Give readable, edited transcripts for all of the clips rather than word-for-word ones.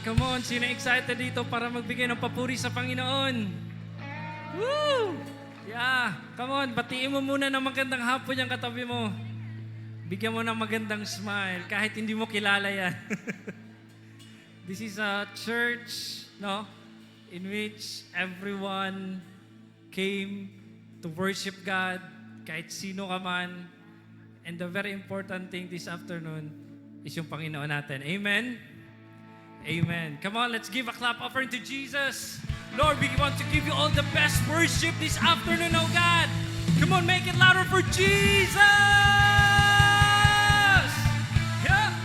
Come on, sino excited dito para magbigay ng papuri sa Panginoon? Woo! Yeah, come on, batiin mo muna ng magandang hapon yung katabi mo. Bigyan mo ng magandang smile kahit hindi mo kilala yan. This is a church, no, in which everyone came to worship God, kahit sino ka man. And the very important thing this afternoon is yung Panginoon natin. Amen? Amen. Come on, let's give a clap offering to Jesus. Lord, we want to give you all the best worship this afternoon, oh God. Come on, make it louder for Jesus! Yeah.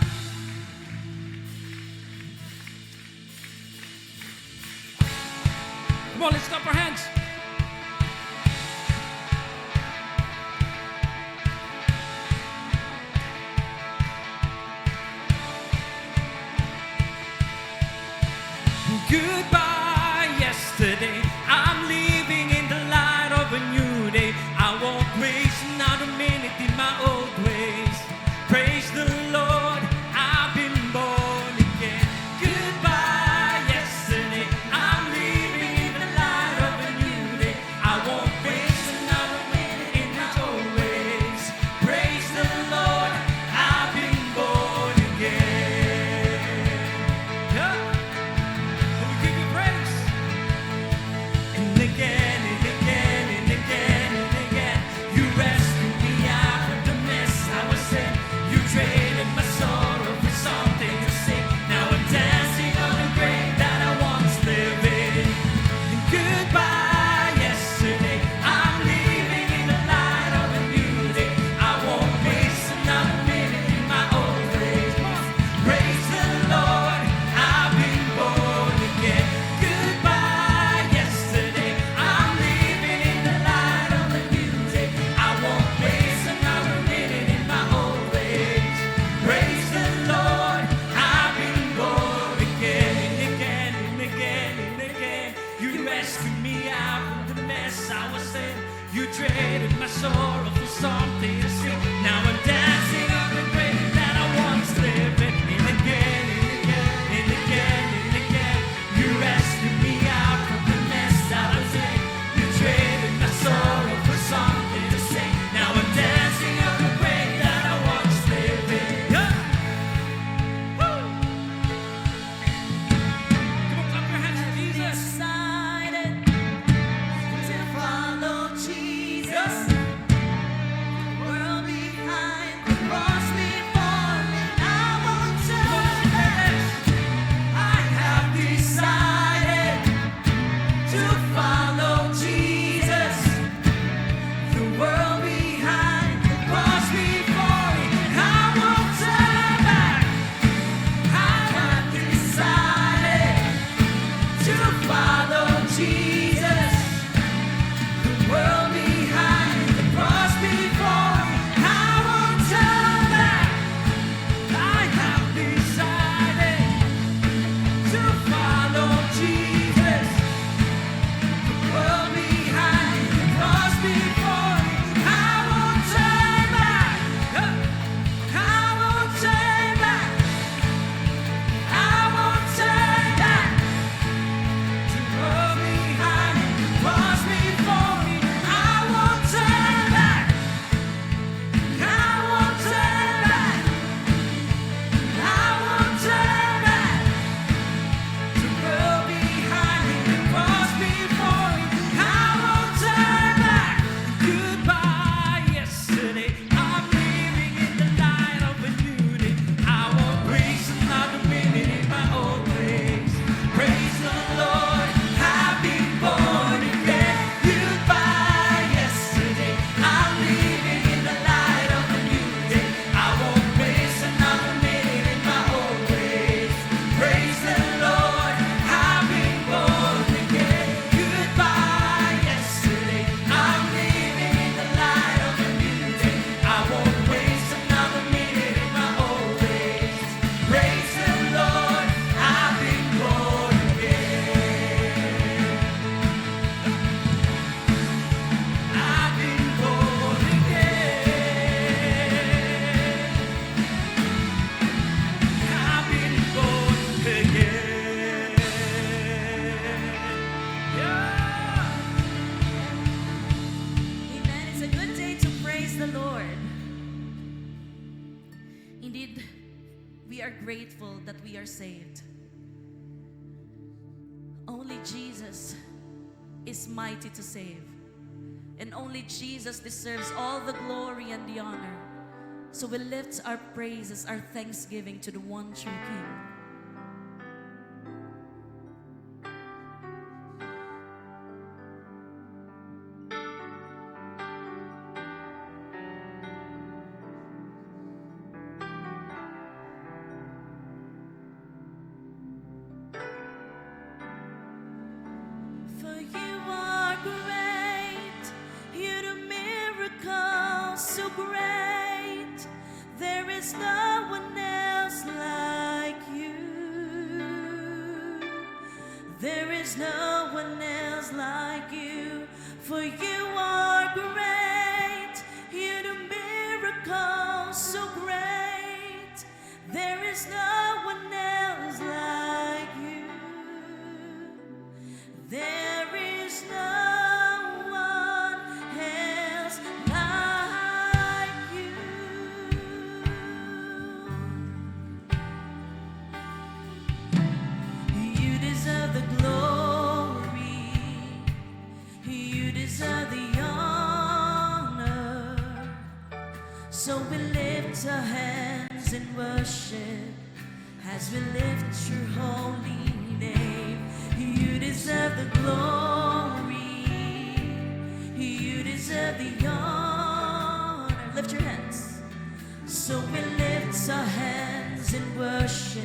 Come on, let's clap our hands. Goodbye, yesterday. I'm living in the light of a new day. I won't waste another minute in my old ways. Praise the Lord, I've been born again. Goodbye, yesterday. I'm living in the light of a new day. I won't waste another minute in my old ways. Praise the Lord, I've been born again. Yeah. And again, and again, and again, and again, you rescued me out of the mess I was in. You traded my sorrow for something to sing. Now I'm dancing on the grave that I once lived in. And goodbye, yesterday. I'm living in the light of a new day. I won't waste another minute in my old ways. Praise the Lord, I've been born again. Goodbye, yesterday. I'm living in the light of a new day. I won't waste another minute in my old ways. Praise the Lord, I've been born again and again and again and again. You rescued me out of the mess I was in. You traded my sorrow for something to sing. Now I'm dancing on the grave that I once lived in. And again and again and again and again. You rescued me out of the mess I was in. You traded my sorrow for something to sing. Now I'm dancing on the grave that I once lived in. Yeah. Woo. Come on, clap your hands to Jesus. Decided to follow Jesus. grateful that we are saved. Only Jesus is mighty to save. And only Jesus deserves all the glory and the honor. So we lift our praises, our thanksgiving to the one true King. For you are great, you do miracles so great. There is no one else like you. There is no one else like you. For you are great, you do miracles so great. There is no one else like you. There is no one else like you. You deserve the glory. You deserve the honor. So we lift our hands in worship as we lift your holy name. You deserve the glory. You deserve the honor. Lift your hands. So we lift our hands in worship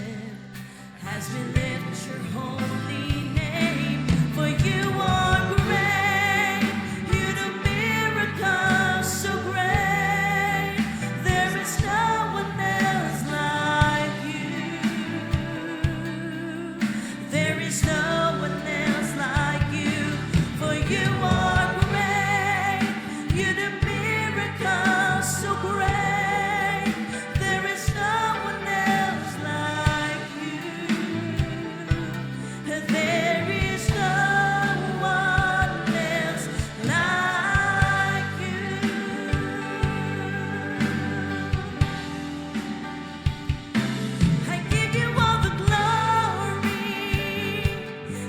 as we lift your holy name. For you are great. You do miracles so great. There is no one else like you. There is no one else like you. For you are great. You do miracles so great. There is no one else like you. There is no one else like you. I give you all the glory.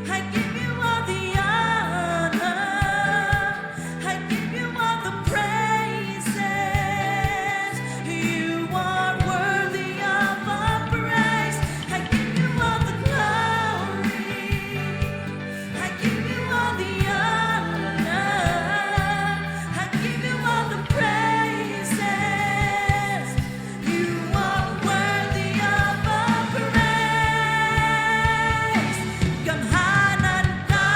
I give you all the honor. I give you all the praises. You are worthy of our praise. I give you all the glory. I give you all the honor. I give you all the praises. You are worthy of our praise. Gamhanan ka,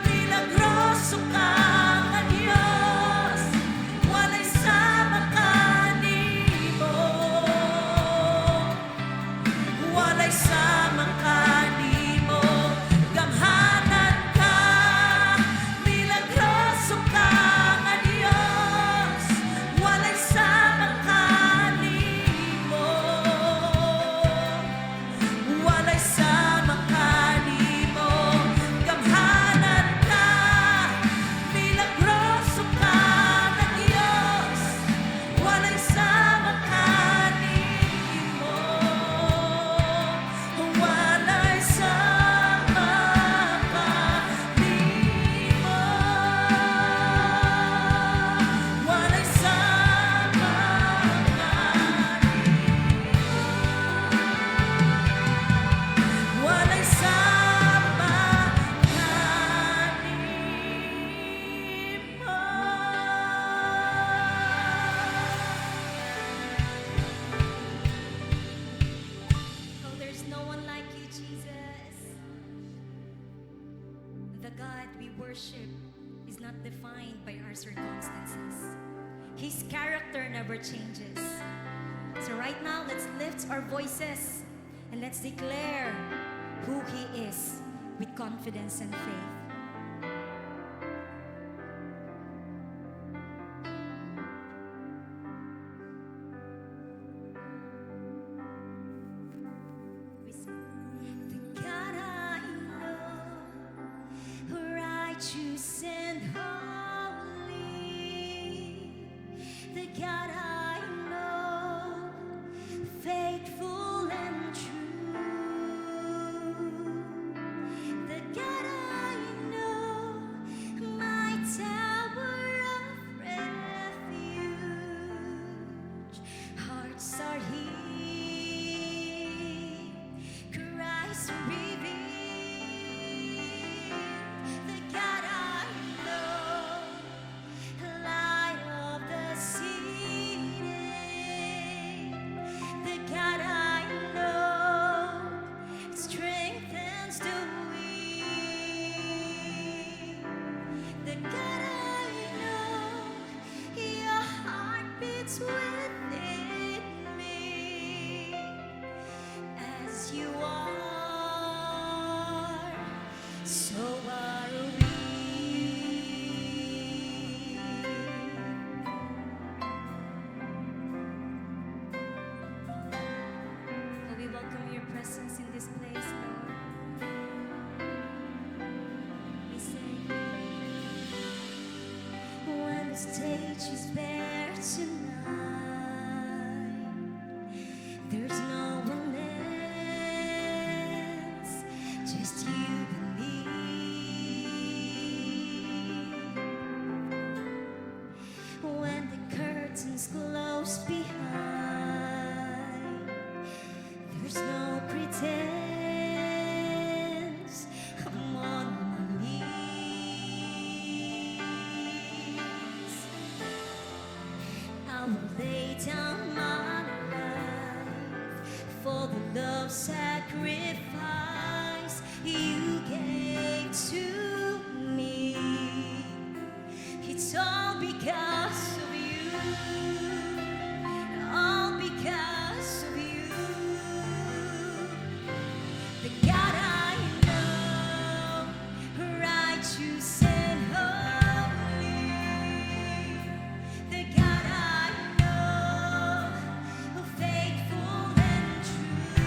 milagroso ka nga Diyos. Walay sama kanimo. Walay sama kanimo. Gamhanan ka, milagroso ka nga Diyos. Walay sama kanimo. Walay sama kanimo. Gamhanan ka, milagroso ka nga Diyos. Walay sama kanimo. Walay sama kanimo. Walay sama kanimo. Walay sama kanimo. Oh, there's no one like you, Jesus. The God we worship is not defined by our circumstances. His character never changes. So right now, let's lift our voices and let's declare who He is with confidence and faith. We sing, the God I know, righteous and holy, the God I know, faithful stage is bare tonight. There's no one else, just you and me. When the curtains close behind, there's no pretense. I'm on my knees. I will lay down my life for the love sacrifice you gave to me. It's all because of you, all because of you. The God I know, righteous and holy. The God I know, faithful and true.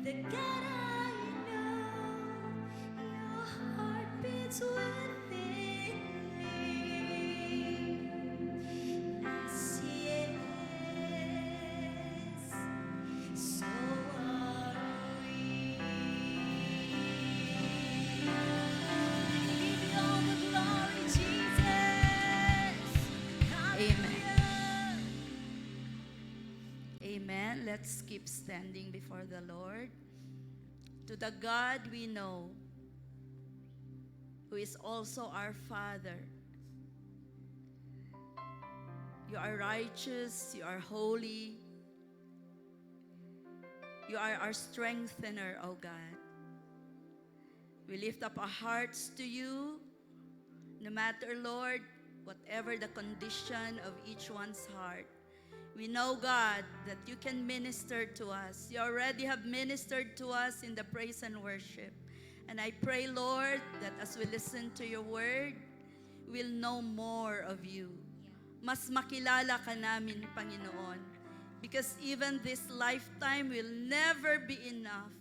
that God, I know your heart beats within me. As yes, so are we. We give you all the glory, Jesus. Hallelujah. Amen. Let's keep standing before the Lord. To the God we know, who is also our Father. You are righteous, you are holy. You are our strengthener, O God. We lift up our hearts to you, no matter, Lord, whatever the condition of each one's heart. We know, God, that you can minister to us. You already have ministered to us in the praise and worship. And I pray, Lord, that as we listen to your word, we'll know more of you. Mas makilala ka namin, Panginoon. Because even this lifetime will never be enough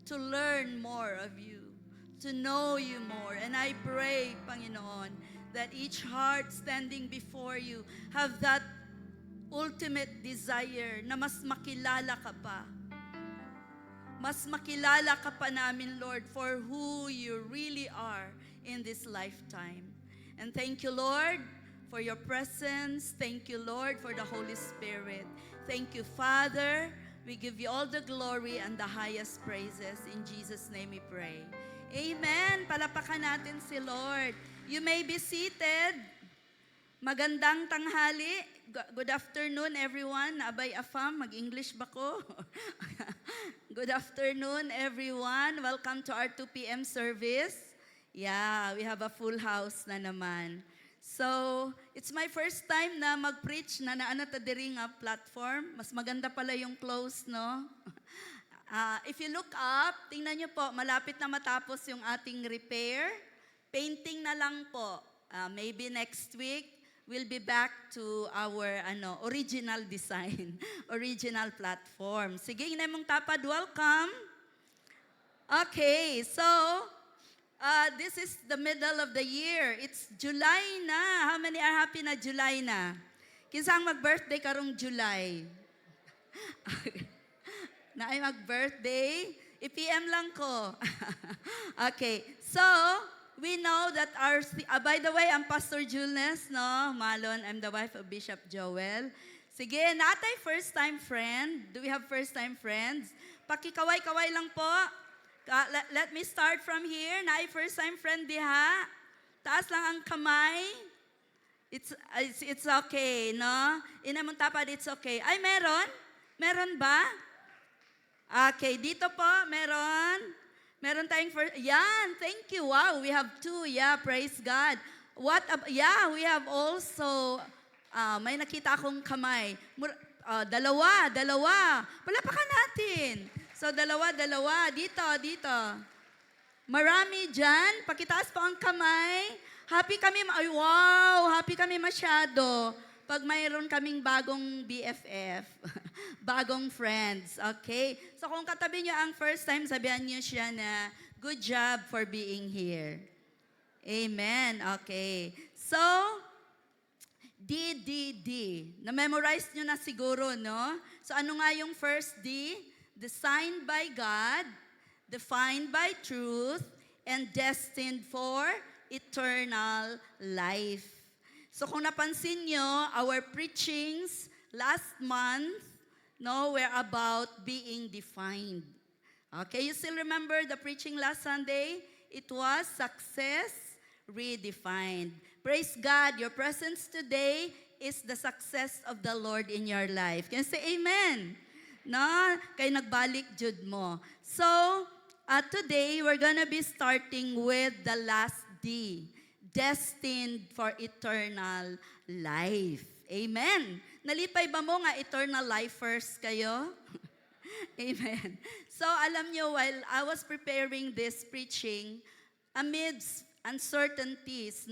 to learn more of you, to know you more. And I pray, Panginoon, that each heart standing before you have that ultimate desire na mas makilala ka pa. Mas makilala ka pa namin, Lord, for who you really are in this lifetime. And thank you, Lord, for your presence. Thank you, Lord, for the Holy Spirit. Thank you, Father. We give you all the glory and the highest praises. In Jesus' name we pray. Amen. Palapakan natin si Lord. You may be seated. Magandang tanghali. Good afternoon, everyone. Abay afam, mag-English ba ko? Good afternoon, everyone. Welcome to our 2 p.m. service. Yeah, we have a full house na naman. So, it's my first time na mag-preach na naana ta diri nga platform. Mas maganda pala yung close, no? If you look up, tingnan nyo po, malapit na matapos yung ating repair. Painting na lang po. Maybe next week, we'll be back to our original design, original platform. Sige, hinay mong tapad, welcome. Okay, so this is the middle of the year. It's July na. How many are happy na July na? Kinsang mag-birthday karong July? Na ay mag-birthday? I-PM lang ko. Okay, so we know that by the way, I'm Pastor Jules, no? Malon, I'm the wife of Bishop Joel. Sige, natay first-time friend. Do we have first-time friends? Pakikaway-kaway lang po. Let me start from here. Naay first-time friend diha. Taas lang ang kamay. It's okay, no? Inamon tapad, it's okay. Ay, meron? Meron ba? Okay, dito po, meron. Meron tayong first. Yan, thank you. Wow, we have 2. Yeah, praise God. We have also, may nakita akong kamay. Dalawa. Palapakan natin. So, dalawa. Dito. Marami dyan. Pakitaas po ang kamay. Happy kami. Ay, wow, happy kami masyado. Pag mayroon kaming bagong BFF, bagong friends, okay? So kung katabi nyo ang first time, sabihan nyo siya na, good job for being here. Amen, okay. So, D. Na-memorize nyo na siguro, no? So ano nga yung first D? Designed by God, defined by truth, and destined for eternal life. So kung napansin nyo, our preachings last month, were about being defined. Okay, you still remember the preaching last Sunday? It was success redefined. Praise God, your presence today is the success of the Lord in your life. Can you say amen? No? Kay nagbalik jud mo. So, today we're gonna be starting with the last D. Destined for eternal life. Amen. Nalipay ba mo nga eternal life first kayo? Amen. So alam nyo, while I was preparing this preaching, amidst uncertainties,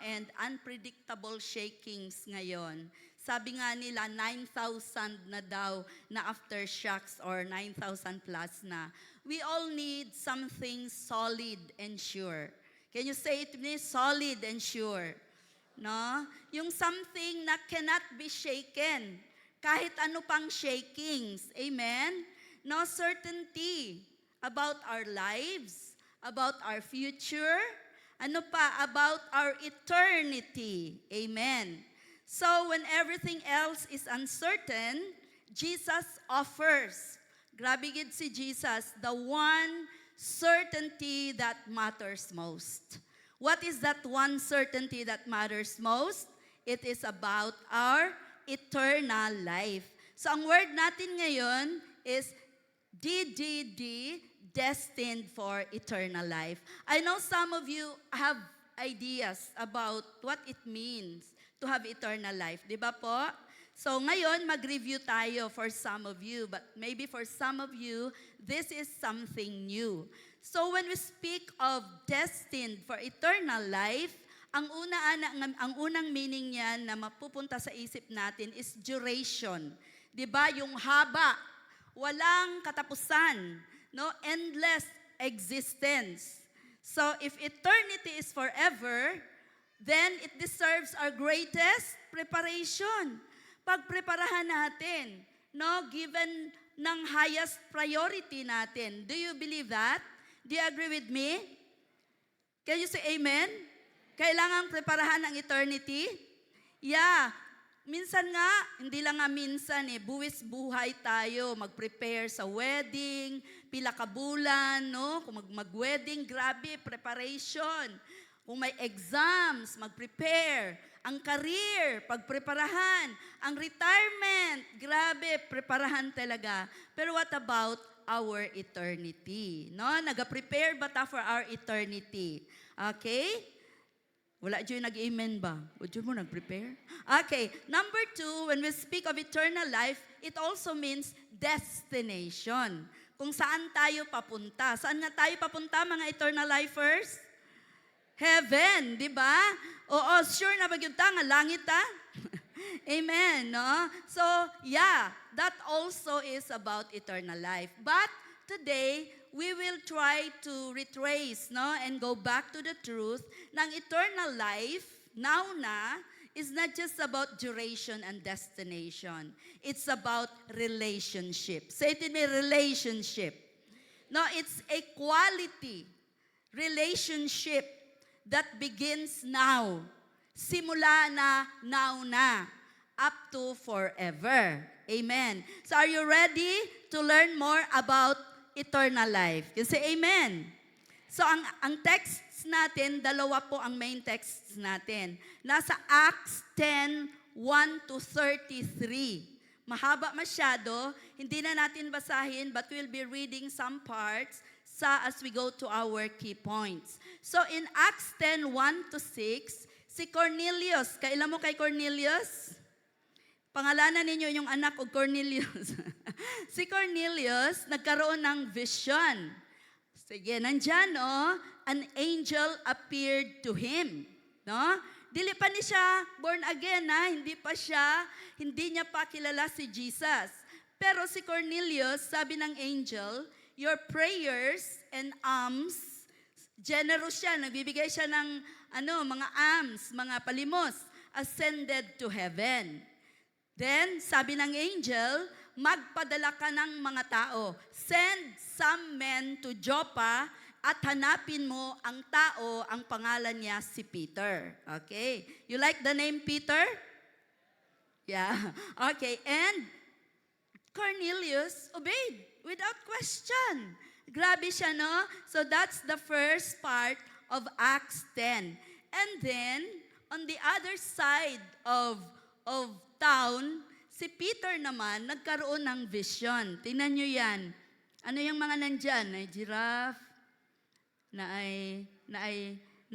and unpredictable shakings ngayon, sabi nga nila 9,000 na daw na aftershocks or 9,000 plus na. we all need something solid and sure. Can you say it with me? Solid and sure. No? Yung something na cannot be shaken. Kahit ano pang shakings. Amen? No certainty about our lives, about our future, ano pa, about our eternity. Amen. So when everything else is uncertain, Jesus offers, grabe gid si Jesus, the one certainty that matters most. What is that one certainty that matters most? It is about our eternal life. So ang word natin ngayon is DDD, destined for eternal life. I know some of you have ideas about what it means to have eternal life. Di ba po? So ngayon, mag-review tayo for some of you. But maybe for some of you, this is something new. So when we speak of destined for eternal life, ang unang meaning niyan na mapupunta sa isip natin is duration. Di ba? Yung haba, walang katapusan, no? Endless existence. So if eternity is forever, then it deserves our greatest preparation. Pagpreparahan natin, no? Given ng highest priority natin. Do you believe that? Do you agree with me? Can you say amen? Kailangang preparahan ang eternity? Yeah. Minsan nga, hindi lang nga minsan buwis buhay tayo, mag-prepare sa wedding, pila ka bulan, no? Kung mag-wedding, grabe, preparation. Kung may exams, mag-prepare. Ang career, pagpreparahan. Ang retirement, grabe, preparahan talaga. Pero what about our eternity? No? Nag-prepare ba ta for our eternity? Okay? Wala dyan nag-amen ba? O dyan mo nag-prepare? Okay, number 2, when we speak of eternal life, it also means destination. Kung saan tayo papunta. Saan nga tayo papunta, mga eternal lifers? Heaven, di ba? Oo, sure na ba yun ta? Nga langit ta? Amen, no? So, yeah, that also is about eternal life. But today, we will try to retrace, no, and go back to the truth ng eternal life, now na, is not just about duration and destination. It's about relationship. Say it with me, relationship. No, it's a quality relationship that begins now. Simula na, now na, up to forever. Amen. So are you ready to learn more about eternal life? You say amen. So ang texts natin, dalawa po ang main texts natin. Nasa Acts 10:1-33. Mahaba masyado, hindi na natin basahin, but we'll be reading some parts as we go to our key points. So in Acts 10:1-6, si Cornelius, kailan mo kay Cornelius? Pangalanan ninyo yung anak o Cornelius. Si Cornelius, nagkaroon ng vision. Sige, nandyan, no? An angel appeared to him. No? Dili pa ni siya born again, ha? Hindi niya pa kilala si Jesus. Pero si Cornelius, sabi ng angel, your prayers and alms, generous siya, nagbibigay siya ng mga alms, mga palimos, ascended to heaven. Then, sabi ng angel, magpadala ka ng mga tao. Send some men to Joppa at hanapin mo ang tao, ang pangalan niya si Peter. Okay? You like the name Peter? Yeah. Okay. And Cornelius obeyed without question. Grabe siya, no? So that's the first part of Acts 10. And then, on the other side of town, si Peter naman nagkaroon ng vision. Tingnan nyo yan. Ano yung mga nandyan? Ay giraffe, na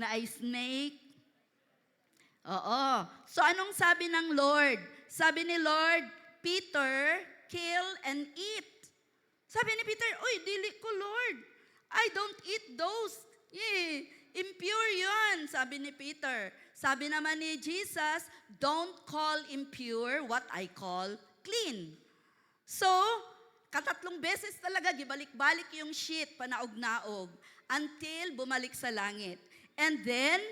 ay snake. Oo. So anong sabi ng Lord? Sabi ni Lord, Peter, kill and eat. Sabi ni Peter, uy, dili ko Lord. I don't eat those. Yeah, impure yun, sabi ni Peter. Sabi naman ni Jesus, don't call impure what I call clean. So, Katatlong beses talaga, gibalik-balik yung sheet, panaog-naog, until bumalik sa langit. And then,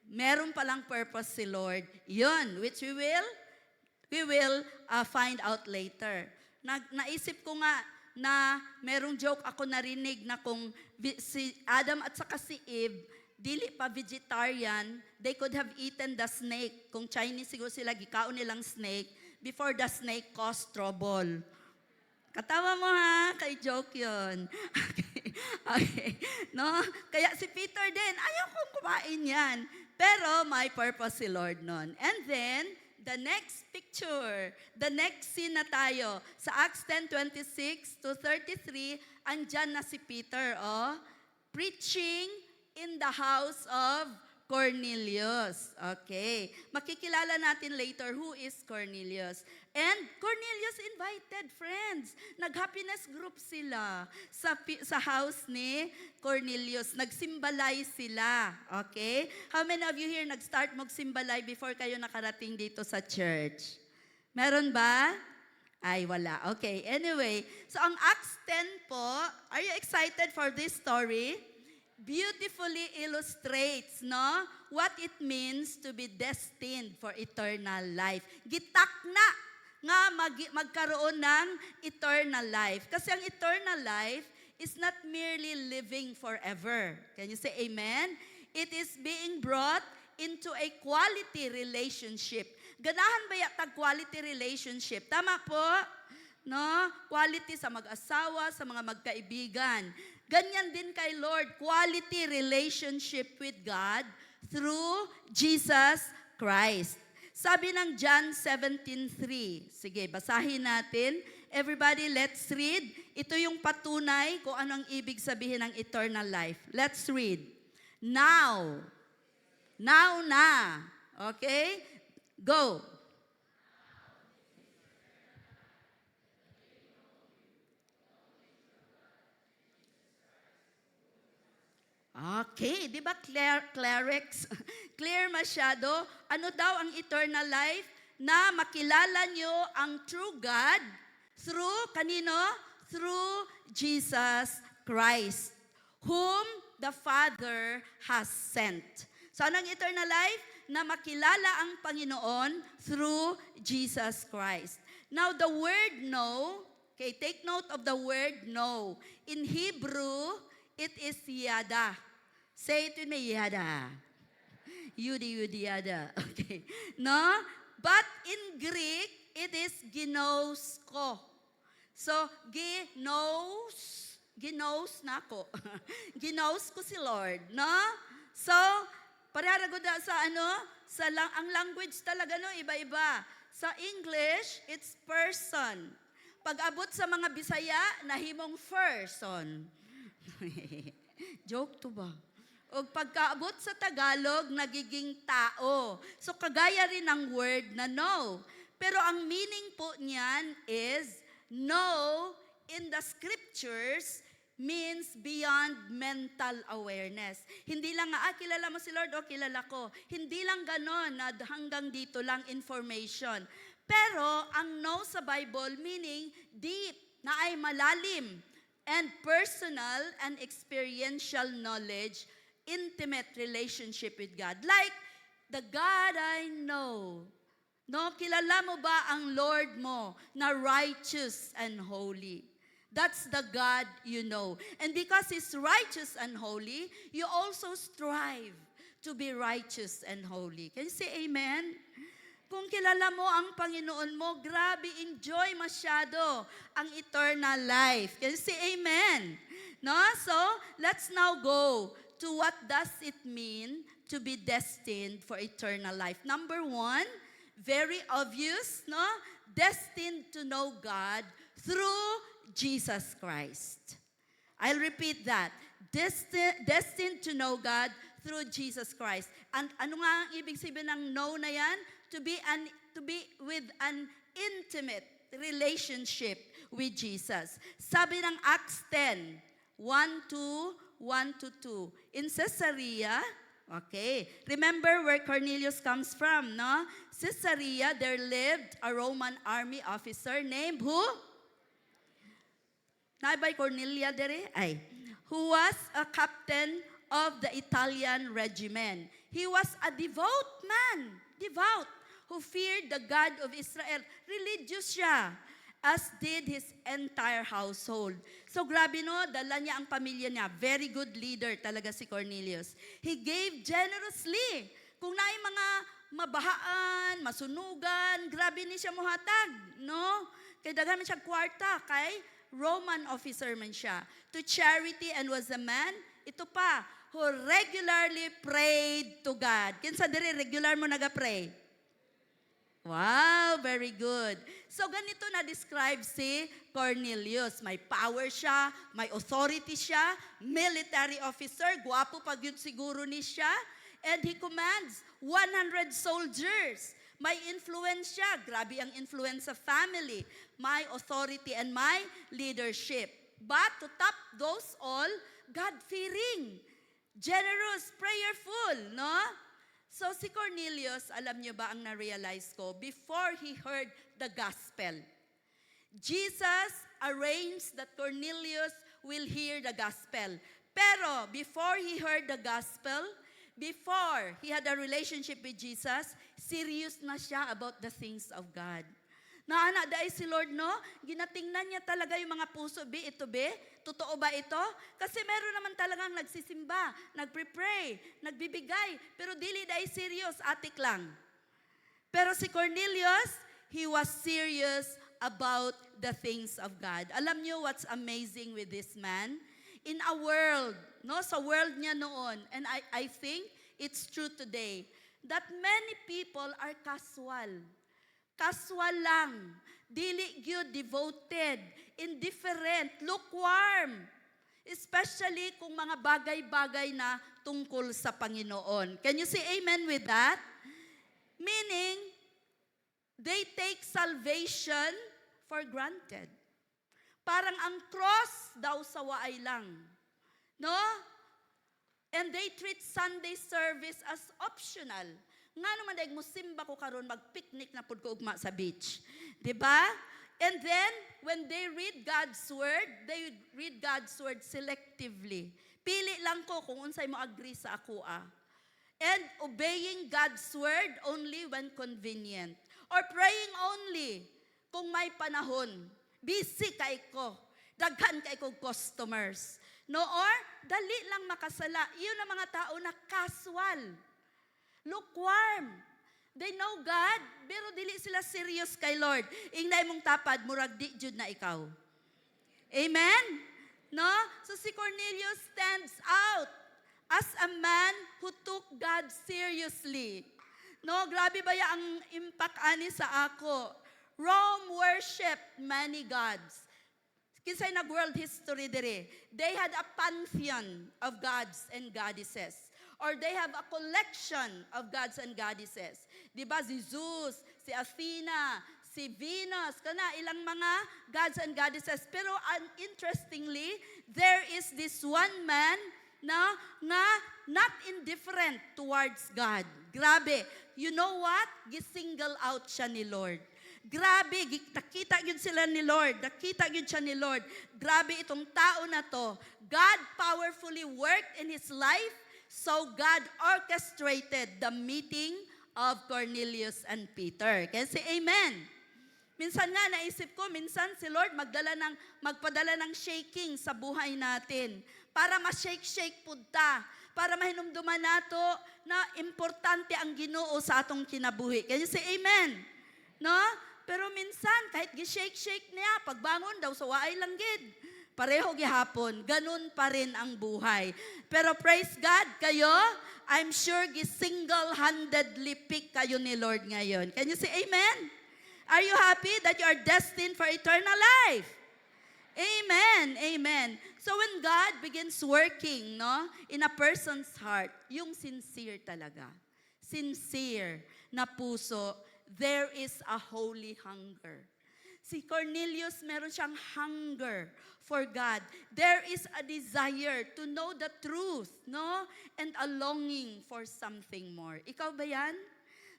meron palang purpose si Lord. Yun, which we will find out later. Naisip ko nga na merong joke ako narinig na kung si Adam at saka si Eve, dili pa vegetarian, they could have eaten the snake. Kung Chinese siguro sila, gikaon nilang snake before the snake caused trouble. Katawa mo ha, kay joke yun. Okay. No? Kaya si Peter din, ayaw kong kumain yan. Pero may purpose si Lord nun. And then, the next picture, the next scene na tayo, sa Acts 10:26 to 33, andyan na si Peter, preaching in the house of Cornelius. Okay. Makikilala natin later who is Cornelius. And Cornelius invited friends. Nag-happiness group sila sa house ni Cornelius. Nagsimbalay sila. Okay? How many of you here nag-start magsimbalay before kayo nakarating dito sa church? Meron ba? Ay, wala. Okay. Anyway, so ang Acts 10 po, are you excited for this story? Beautifully illustrates, no, what it means to be destined for eternal life. Gitakna nga magkaroon ng eternal life. Kasi ang eternal life is not merely living forever. Can you say amen? It is being brought into a quality relationship. Ganahan ba yatag quality relationship? Tama po? No? Quality sa mag-asawa, sa mga magkaibigan. Ganyan din kay Lord, quality relationship with God through Jesus Christ. Sabi ng John 17:3. Sige, basahin natin. Everybody, let's read. Ito yung patunay kung anong ibig sabihin ng eternal life. Let's read. Now na. Okay? Go. Okay, di ba clear masyado? Ano daw ang eternal life? Na makilala nyo ang true God through, kanino? Through Jesus Christ, whom the Father has sent. So anong eternal life? Na makilala ang Panginoon through Jesus Christ. Now the word know, okay, take note of the word know. In Hebrew, it is yada. Say it with me, yada. Yudi, yada. Okay. No? But in Greek, it is ginosko. So, ginos na ako. Ginos ko si Lord. No? So, pareharago da sa ang language talaga no, iba-iba. Sa English, it's person. Pag abot sa mga Bisaya, nahimong person. Joke to ba? O pagkaabot sa Tagalog, nagiging tao. So kagaya rin ng word na know. Pero ang meaning po niyan is, know in the scriptures means beyond mental awareness. Hindi lang kilala mo si Lord o kilala ko. Hindi lang ganon na hanggang dito lang information. Pero ang know sa Bible meaning deep, na ay malalim, and personal and experiential knowledge, intimate relationship with God. Like the God I know. No, kilala mo ba ang Lord mo na righteous and holy? That's the God you know. And because He's righteous and holy, you also strive to be righteous and holy. Can you say amen? Kung kilala mo ang Panginoon mo, grabe, enjoy masyado ang eternal life. Can you say amen? No? So, let's now go to what does it mean to be destined for eternal life. Number 1, very obvious, no? Destined to know God through Jesus Christ. I'll repeat that. Destined to know God through Jesus Christ. And ano nga ang ibig sabihin ng know na yan? To be with an intimate relationship with Jesus. Sabi ng Acts 10, 1-2. In Caesarea, okay, remember where Cornelius comes from, no? Caesarea, there lived a Roman army officer named who? Naibay Cornelia dere? Ay. Who was a captain of the Italian regiment. He was a devout man, who feared the God of Israel. Religious siya, as did his entire household. So grabe no, dala niya ang pamilya niya. Very good leader talaga si Cornelius. He gave generously. Kung naay mga mabahaan, masunugan, grabe ni siya muhatag, no? Kaya daghan man siya kwarta, kay Roman officer man siya. To charity, and was a man, ito pa, who regularly prayed to God. Kinsa diri regular mo naga-pray? Wow, very good. So ganito na-describe si Cornelius. May power siya, may authority siya, military officer, guwapo pag yun siguro ni siya, and he commands 100 soldiers. May influence siya, grabe ang influence sa family, may authority and may leadership. But to top those all, God-fearing, generous, prayerful, no? So si Cornelius, alam niyo ba ang na-realize ko? Before he heard the gospel, Jesus arranged that Cornelius will hear the gospel. Pero before he heard the gospel, before he had a relationship with Jesus, serious na siya about the things of God. Naana dahil si Lord, no? Ginatingnan niya talaga yung mga puso, ito totoo ba ito? Kasi meron naman talagang nagsisimba, nagpre-pray, nagbibigay, pero dili dahil serious, atik lang. Pero si Cornelius, he was serious about the things of God. Alam niyo what's amazing with this man? In a world, no, sa world niya noon, and I think it's true today, that many people are casual. Casual lang, dili gyud devoted, indifferent, lukewarm. Especially kung mga bagay-bagay na tungkol sa Panginoon. Can you say amen with that? Meaning, they take salvation for granted. Parang ang cross daw sa waay lang. No? And they treat Sunday service as optional. Nga naman dahil musimba ko karon mag-picnic na pud ko ugma sa beach. 'Di ba? And then when they read God's word, they read God's word selectively. Pili lang ko kung unsay mo agree sa ako And obeying God's word only when convenient. Or praying only kung may panahon. Busy kay ko. Daghan kay ko customers. No, or dali lang makasala. Iyon ang mga tao na casual. Lukewarm. They know God, pero dili sila serious kay Lord. Ingnay mong tapad, murag di jud na ikaw. Amen? No? So si Cornelius stands out as a man who took God seriously. No, grabe ba ya ang impact ani sa ako? Rome worshiped many gods. Kinsay nag-world history dire. They had a pantheon of gods and goddesses. Or they have a collection of gods and goddesses. Di ba? Si Zeus, si Athena, si Venus, kana ilang mga gods and goddesses. Pero interestingly, there is this one man na not indifferent towards God. Grabe. You know what? Gisingle out siya ni Lord. Grabe, nakita yun sila ni Lord. Nakita yun siya ni Lord. Grabe itong tao na to. God powerfully worked in his life. So God orchestrated the meeting of Cornelius and Peter. Kaya say amen. Minsan nga naisip ko, minsan si Lord magpadala ng shaking sa buhay natin para ma-shake-shake punta, para mahinumduman nato na importante ang Ginoo sa atong kinabuhi. Kaya say amen. No? Pero minsan, kahit gi-shake-shake niya, pagbangon daw sa waay lang gid. Pareho gihapon, ganun pa rin ang buhay. Pero praise God, kayo, I'm sure single-handedly pick kayo ni Lord ngayon. Can you say amen? Are you happy that you are destined for eternal life? Amen, amen. So when God begins working, no, in a person's heart, yung sincere talaga, sincere na puso, there is a holy hunger. Si Cornelius, meron siyang hunger for God. There is a desire to know the truth, no? And a longing for something more. Ikaw ba yan?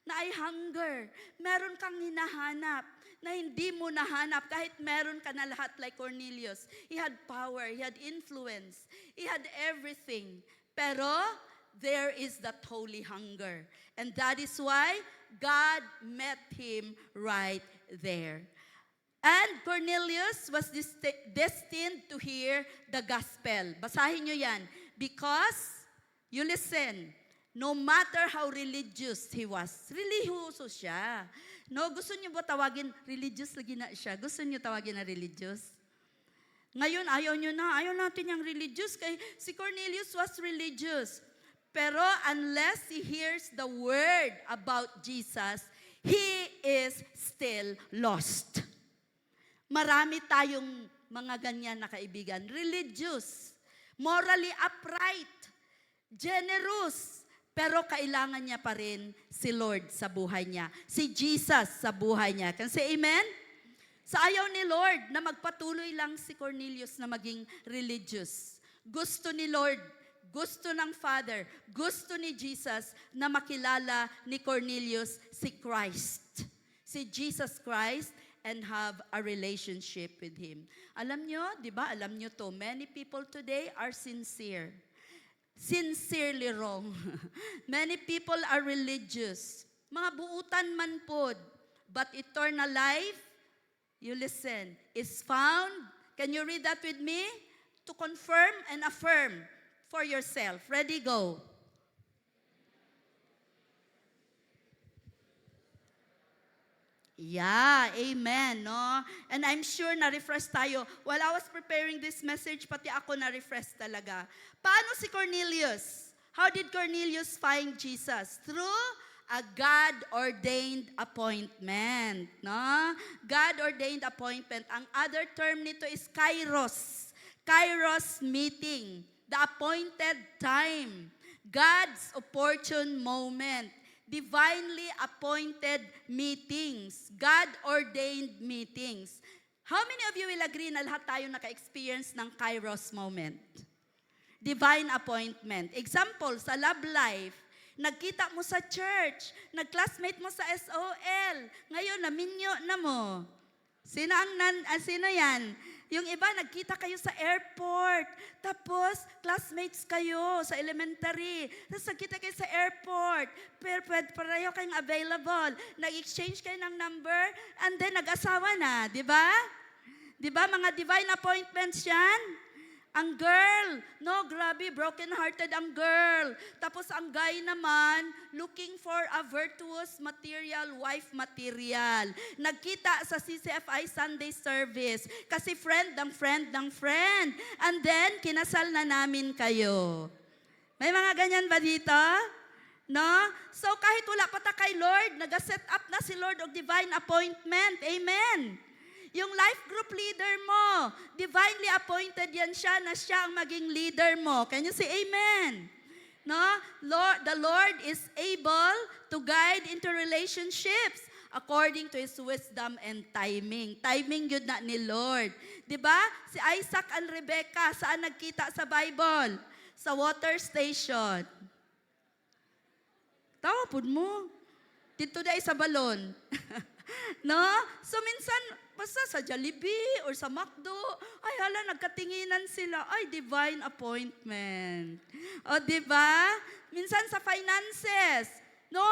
Na ay hunger. Meron kang hinahanap. na hindi mo nahanap kahit meron ka na lahat like Cornelius. He had power, he had influence, he had everything. Pero there is that holy hunger. And that is why God met him right there. And Cornelius was destined to hear the gospel. Basahin nyo yan. Because, you listen, no matter how religious he was, religyoso siya. No, gusto niyo ba tawagin religious lagi na siya? Gusto niyo tawagin na religious? Ngayon, ayaw niyo na. Ayaw natin yung religious. Kay si Cornelius was religious. Pero unless he hears the word about Jesus, he is still lost. Marami tayong mga ganyan na kaibigan. Religious, morally upright, generous, pero kailangan niya pa rin si Lord sa buhay niya, si Jesus sa buhay niya. Can say amen? Sa ayaw ni Lord na magpatuloy lang si Cornelius na maging religious. Gusto ni Lord, gusto ng Father, gusto ni Jesus na makilala ni Cornelius si Christ, si Jesus Christ, and have a relationship with Him. Alam nyo, di ba, alam nyo to, many people today are sincere. Sincerely wrong. Many people are religious. Mga buutan man pod. But eternal life, you listen, is found. Can you read that with me? To confirm and affirm for yourself. Ready, go. Yeah, amen, no? And I'm sure na-refresh tayo. While I was preparing this message, pati ako na-refresh talaga. Paano si Cornelius? How did Cornelius find Jesus? Through a God-ordained appointment, no? God-ordained appointment. Ang other term nito is kairos. Kairos meeting. The appointed time. God's opportune moment. Divinely appointed meetings, God-ordained meetings. How many of you will agree na lahat tayo naka-experience ng Kairos moment? Divine appointment. Example, sa love life, nagkita mo sa church, nag-classmate mo sa SOL, ngayon naminyo na mo. Sino yan? Yung iba, nagkita kayo sa airport. Tapos, classmates kayo sa elementary. Tapos, nagkita kayo sa airport. Pareho kayong available. Nag-exchange kayo ng number. And then, nag-asawa na. Di ba? Di ba? Mga divine appointments yan. Ang girl, no, grabe, broken-hearted ang girl. Tapos ang guy naman, looking for a virtuous material, wife material. Nagkita sa CCFI Sunday service kasi friend ng friend ng friend. And then, kinasal na namin kayo. May mga ganyan ba dito? No? So kahit wala pa ta kay Lord, nag-set up na si Lord of divine appointment. Amen. Yung life group leader mo, divinely appointed yan siya na siya ang maging leader mo. Can you say amen? No? The Lord is able to guide into relationships according to His wisdom and timing. Timing yun na ni Lord. Diba? Si Isaac and Rebecca, saan nagkita sa Bible? Sa water station. Tawa po mo. Dito dahil sa balon. No? So minsan, basta sa Jollibee or sa McDo, ay hala, nagkatinginan sila. Ay, divine appointment. O, diba? Minsan sa finances, no?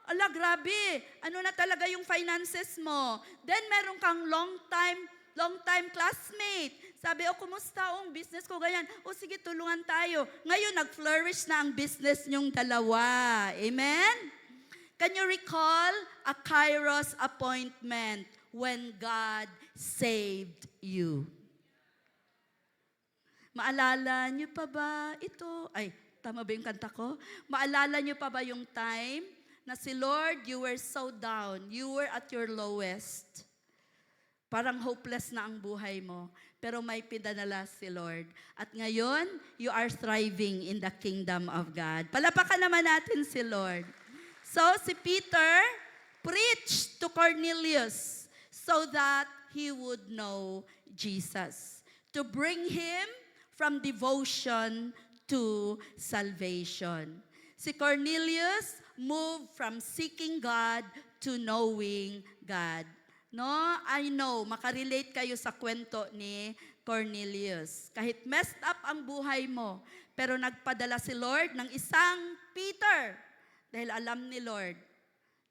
Ala, grabe. Ano na talaga yung finances mo? Then, meron kang long time classmate. Sabi, kumusta ang business ko? Ganyan. O, sige, tulungan tayo. Ngayon, nag-flourish na ang business nyong dalawa. Amen? Can you recall a Kairos appointment when God saved you? Maalala niyo pa ba ito? Ay, tama ba yung kanta ko? Maalala niyo pa ba yung time na si Lord, you were so down, you were at your lowest. Parang hopeless na ang buhay mo. Pero may pinadala si Lord. At ngayon, you are thriving in the kingdom of God. Palapakan naman natin si Lord. So, si Peter preached to Cornelius so that he would know Jesus. To bring him from devotion to salvation. Si Cornelius moved from seeking God to knowing God. No, I know, makarelate kayo sa kwento ni Cornelius. Kahit messed up ang buhay mo, pero nagpadala si Lord ng isang Peter. Dahil alam ni Lord,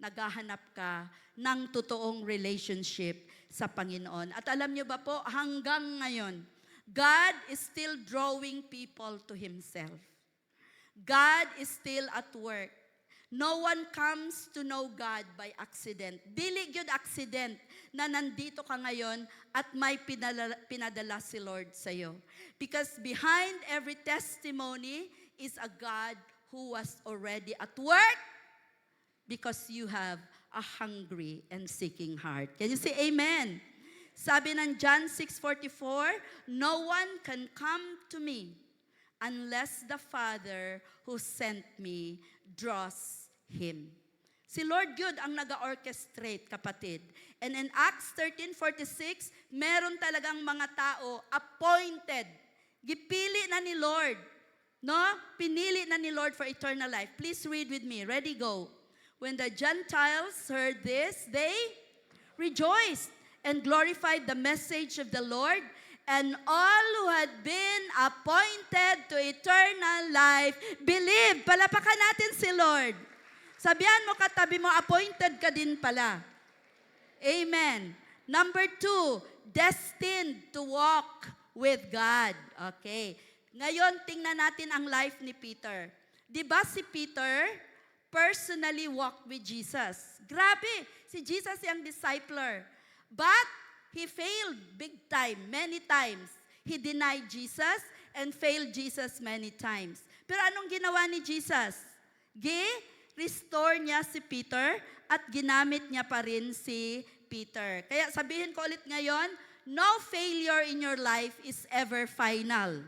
naghahanap ka ng totoong relationship sa Panginoon. At alam niyo ba po, hanggang ngayon, God is still drawing people to Himself. God is still at work. No one comes to know God by accident. Dili gyud accident na nandito ka ngayon at may pinadala si Lord sa iyo. Because behind every testimony is a God who was already at work because you have a hungry and seeking heart. Can you say amen? Sabi ng John 6:44, no one can come to me unless the Father who sent me draws him. Si Lord yun ang nag-orchestrate, kapatid. And in Acts 13:46, meron talagang mga tao appointed. Gipili na ni Lord. No? Pinili na ni Lord for eternal life. Please read with me. Ready, go. When the Gentiles heard this, they rejoiced and glorified the message of the Lord, and all who had been appointed to eternal life believed. Palapakan natin si Lord. Sabihan mo katabi mo, appointed ka din pala. Amen. Number 2, destined to walk with God. Okay. Ngayon, tingnan natin ang life ni Peter. Di ba si Peter personally walked with Jesus? Grabe, si Jesus yung discipler. But he failed big time, many times. He denied Jesus and failed Jesus many times. Pero anong ginawa ni Jesus? Restore niya si Peter at ginamit niya pa rin si Peter. Kaya sabihin ko ulit ngayon, no failure in your life is ever final.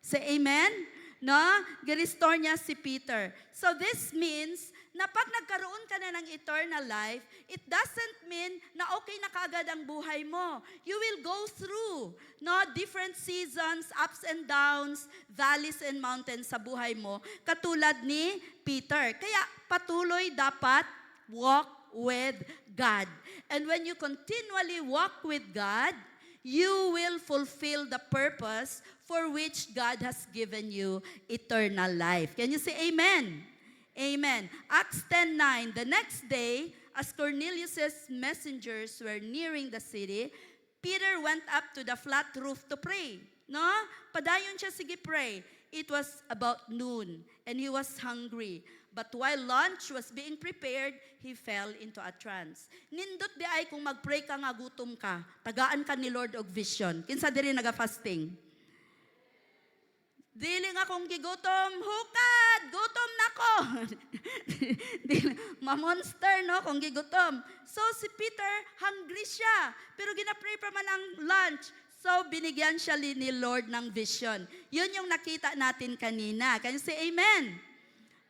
Say amen? No? Restore niya si Peter. So this means na pag nagkaroon ka na ng eternal life, it doesn't mean na okay na kaagad ang buhay mo. You will go through different seasons, ups and downs, valleys and mountains sa buhay mo, katulad ni Peter. Kaya patuloy dapat walk with God. And when you continually walk with God, you will fulfill the purpose for which God has given you eternal life. Can you say amen? Amen. Acts 10:9. The next day, as Cornelius' messengers were nearing the city, Peter went up to the flat roof to pray. No? Padayon siya, sige pray. It was about noon, and he was hungry. But while lunch was being prepared, he fell into a trance. Nindot di ay kung mag-pray ka nga gutom ka, tagaan ka ni Lord og vision. Kinsa diri naga-fasting? Dili nga kung gigutom, hukad, gutom nako. Ma-monster, no, kung gigutom. So si Peter, hungry siya, pero ginapray pa man ang lunch. So binigyan siya ni Lord ng vision. Yun yung nakita natin kanina. Can you say amen?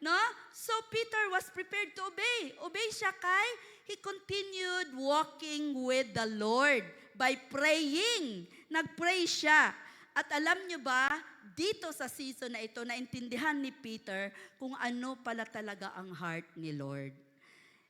No? So Peter was prepared to obey. Obey siya kay he continued walking with the Lord by praying. Nagpray siya. At alam nyo ba, dito sa season na ito, naintindihan ni Peter kung ano pala talaga ang heart ni Lord.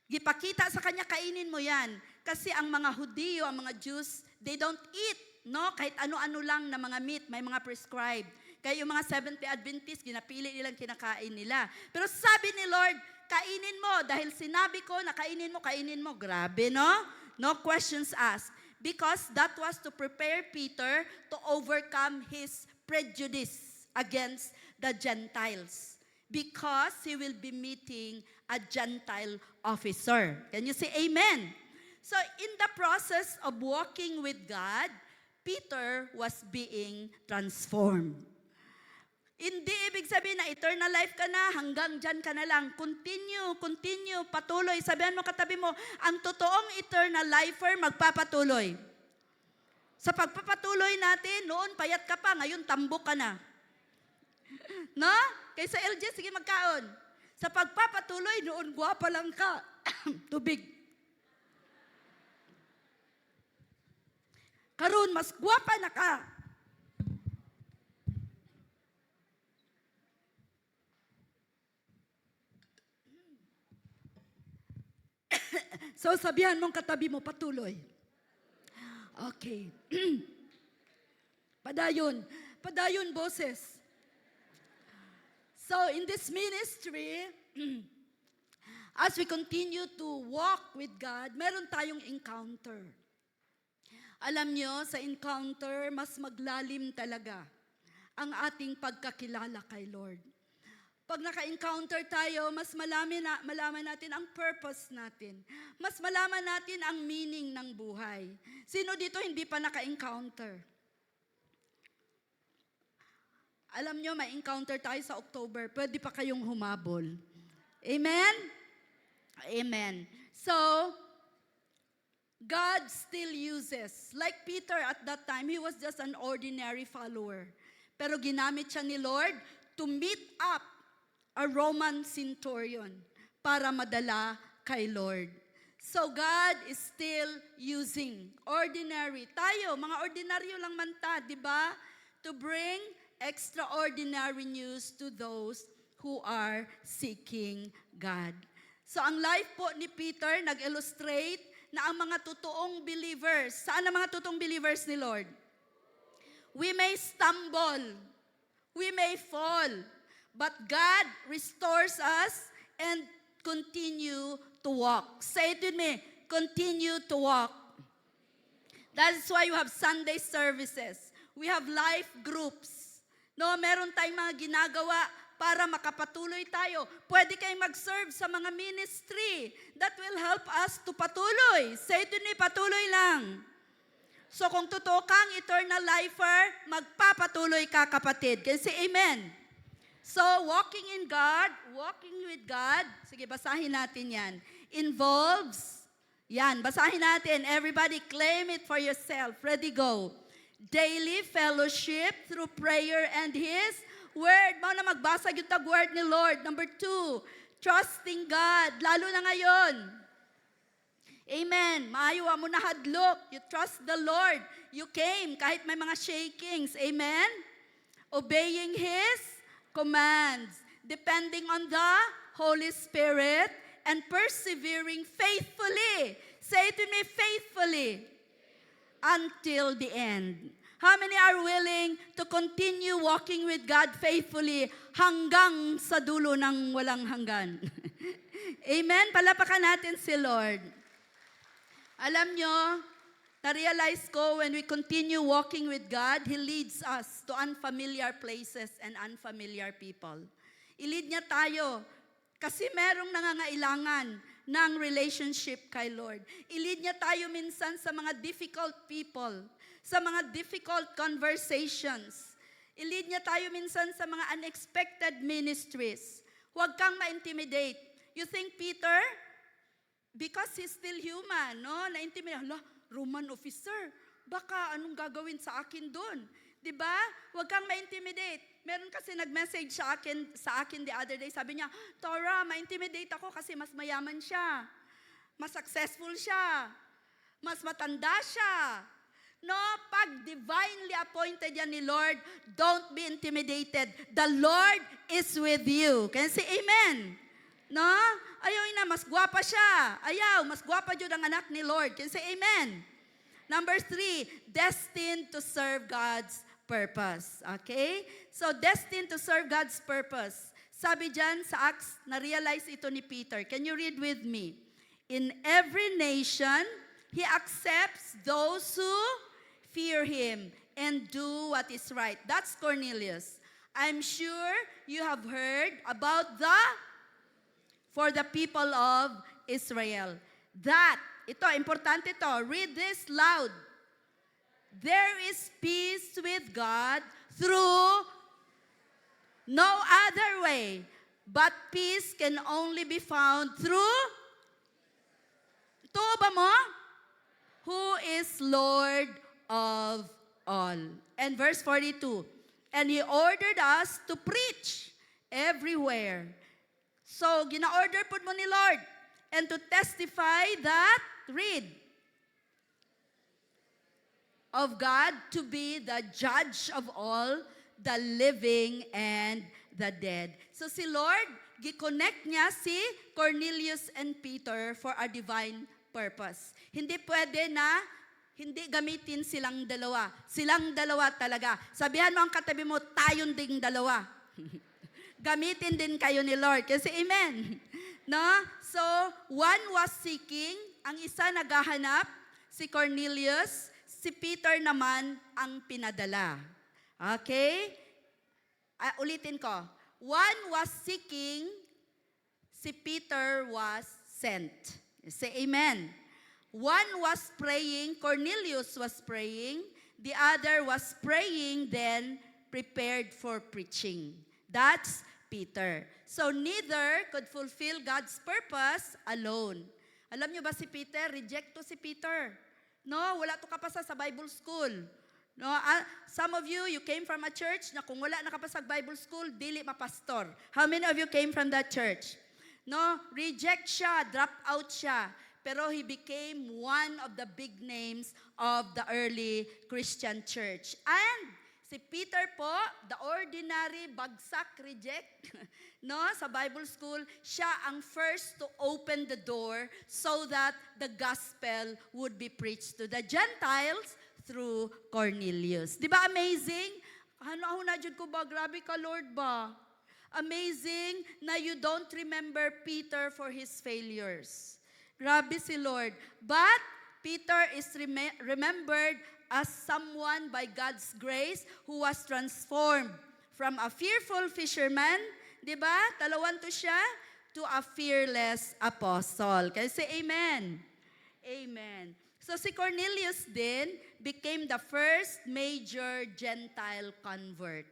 Gipakita sa kanya, kainin mo yan. Kasi ang mga Hudiyo, ang mga Jews, they don't eat, no? Kahit ano-ano lang na mga meat, may mga prescribed. Kaya yung mga Seventh-day Adventists, ginapili nilang kinakain nila. Pero sabi ni Lord, kainin mo. Dahil sinabi ko na kainin mo. Grabe, no? No questions asked. Because that was to prepare Peter to overcome his prejudice against the Gentiles. Because he will be meeting a Gentile officer. Can you say amen? So in the process of walking with God, Peter was being transformed. Hindi ibig sabihin na eternal life ka na, hanggang dyan ka na lang. Continue, patuloy. Sabihan mo katabi mo, ang totoong eternal lifer magpapatuloy. Sa pagpapatuloy natin, noon payat ka pa, ngayon tambok ka na. No? Kaysa LJ, sige magkaon. Sa pagpapatuloy, noon gwapa lang ka. Tubig. Karon mas gwapa na ka. So sabihan mong katabi mo, patuloy. Okay. Padayon. Padayon, boses. So, in this ministry, as we continue to walk with God, meron tayong encounter. Alam nyo, sa encounter, mas maglalim talaga ang ating pagkakilala kay Lord. Pag naka-encounter tayo, mas malaman natin ang purpose natin. Mas malaman natin ang meaning ng buhay. Sino dito hindi pa naka-encounter? Alam nyo, may encounter tayo sa October. Pwede pa kayong humabol. Amen? Amen. So, God still uses. Like Peter at that time, he was just an ordinary follower. Pero ginamit siya ni Lord to meet up a Roman centurion para madala kay Lord. So God is still using ordinary. Tayo, mga ordinaryo lang man ta, di ba? To bring extraordinary news to those who are seeking God. So ang life po ni Peter nag-illustrate na ang mga totoong believers, saan ang mga totoong believers ni Lord? We may stumble, we may fall, but God restores us and continue to walk. Say it with me, continue to walk. That's why you have Sunday services. We have life groups. No, meron tayong mga ginagawa para makapatuloy tayo. Pwede kayong mag-serve sa mga ministry that will help us to patuloy. Say it with me, patuloy lang. So kung totoo kang eternal lifer, magpapatuloy ka, kapatid. Can you say amen? So, walking in God, walking with God, sige, basahin natin yan, involves, yan, basahin natin, everybody claim it for yourself. Ready, go. Daily fellowship through prayer and His Word. Mga na magbasa yung tag-word ni Lord. Number 2, trusting God, lalo na ngayon. Amen. Maayo mo na hadlok. You trust the Lord. You came kahit may mga shakings. Amen. Obeying His commands, depending on the Holy Spirit, and persevering faithfully. Say it to me, faithfully. Until the end. How many are willing to continue walking with God faithfully hanggang sa dulo ng walang hanggan? Amen? Palapakan natin si Lord. Alam nyo, na-realize ko when we continue walking with God, He leads us to unfamiliar places and unfamiliar people. I-lead niya tayo kasi merong nangangailangan ng relationship kay Lord. I-lead niya tayo minsan sa mga difficult people, sa mga difficult conversations. I-lead niya tayo minsan sa mga unexpected ministries. Huwag kang ma-intimidate. You think Peter, because he's still human, no? Na-intimidate, Roman officer, baka anong gagawin sa akin doon? 'Di ba? Huwag kang ma-intimidate. Meron kasi nag-message sa akin the other day. Sabi niya, Tora, ma-intimidate ako kasi mas mayaman siya. Mas successful siya. Mas matanda siya. No, pag divinely appointed yan ni Lord, don't be intimidated. The Lord is with you. Can you say amen? No? Ayaw na, mas gwapa siya. Ayaw, mas gwapa yun ang anak ni Lord. Can you say amen? Number 3, destined to serve God's purpose. Okay? So, destined to serve God's purpose. Sabi dyan sa Acts, na-realize ito ni Peter. Can you read with me? In every nation, He accepts those who fear Him and do what is right. That's Cornelius. I'm sure you have heard about for the people of Israel. That, ito, importante ito, read this loud. There is peace with God through no other way, but peace can only be found through, ito ba mo? Who is Lord of all. And verse 42, and He ordered us to preach everywhere. So, gina-order po mo ni Lord. And to testify that, read, of God to be the judge of all, the living and the dead. So si Lord, gi-connect niya si Cornelius and Peter for a divine purpose. Hindi pwede na hindi gamitin silang dalawa. Silang dalawa talaga. Sabihan mo ang katabi mo, tayong ding dalawa. Gamitin din kayo ni Lord. Kasi amen. No? So, one was seeking, ang isa naghahanap, si Cornelius, si Peter naman ang pinadala. Okay? Ulitin ko. One was seeking, si Peter was sent. Say amen. One was praying, Cornelius was praying, the other was praying, then prepared for preaching. That's Peter. So neither could fulfill God's purpose alone. Alam niyo ba si Peter? Reject to si Peter. No, wala to kapasa sa Bible school. No, some of you came from a church na kung wala nakapasa sa Bible school, dili mapastor. How many of you came from that church? No, reject siya, drop out siya. Pero he became one of the big names of the early Christian church. And si Peter po, the ordinary bagsak reject, no, sa Bible school, siya ang first to open the door so that the gospel would be preached to the Gentiles through Cornelius. Di ba amazing? Ano na jud ko ba? Grabe ka, Lord ba? Amazing na you don't remember Peter for his failures. Grabe si Lord. But Peter is remembered as someone by God's grace who was transformed from a fearful fisherman, di ba? Talawan to siya, to a fearless apostle. Kaya say amen. Amen. So si Cornelius din became the first major Gentile convert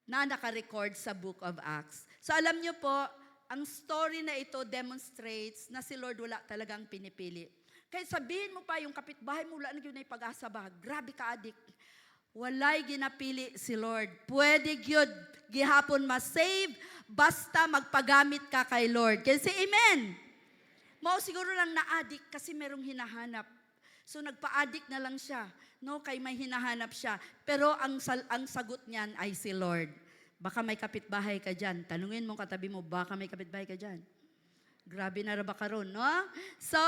na naka-record sa Book of Acts. So alam niyo po, ang story na ito demonstrates na si Lord wala talagang pinipili. Kaya sabihin mo pa yung kapitbahay mo, wala na yun ay pag-asa ba? Grabe ka, adik. Walay ginapili si Lord. Pwede yun, gihapon ma-save, basta magpagamit ka kay Lord. Kaya say amen. Mao siguro lang na-addict kasi merong hinahanap. So nagpa-addict na lang siya. No, kay may hinahanap siya. Pero ang sagot niyan ay si Lord. Baka may kapitbahay ka dyan. Tanungin mo katabi mo, baka may kapitbahay ka dyan. Grabe na raba karon, no? So,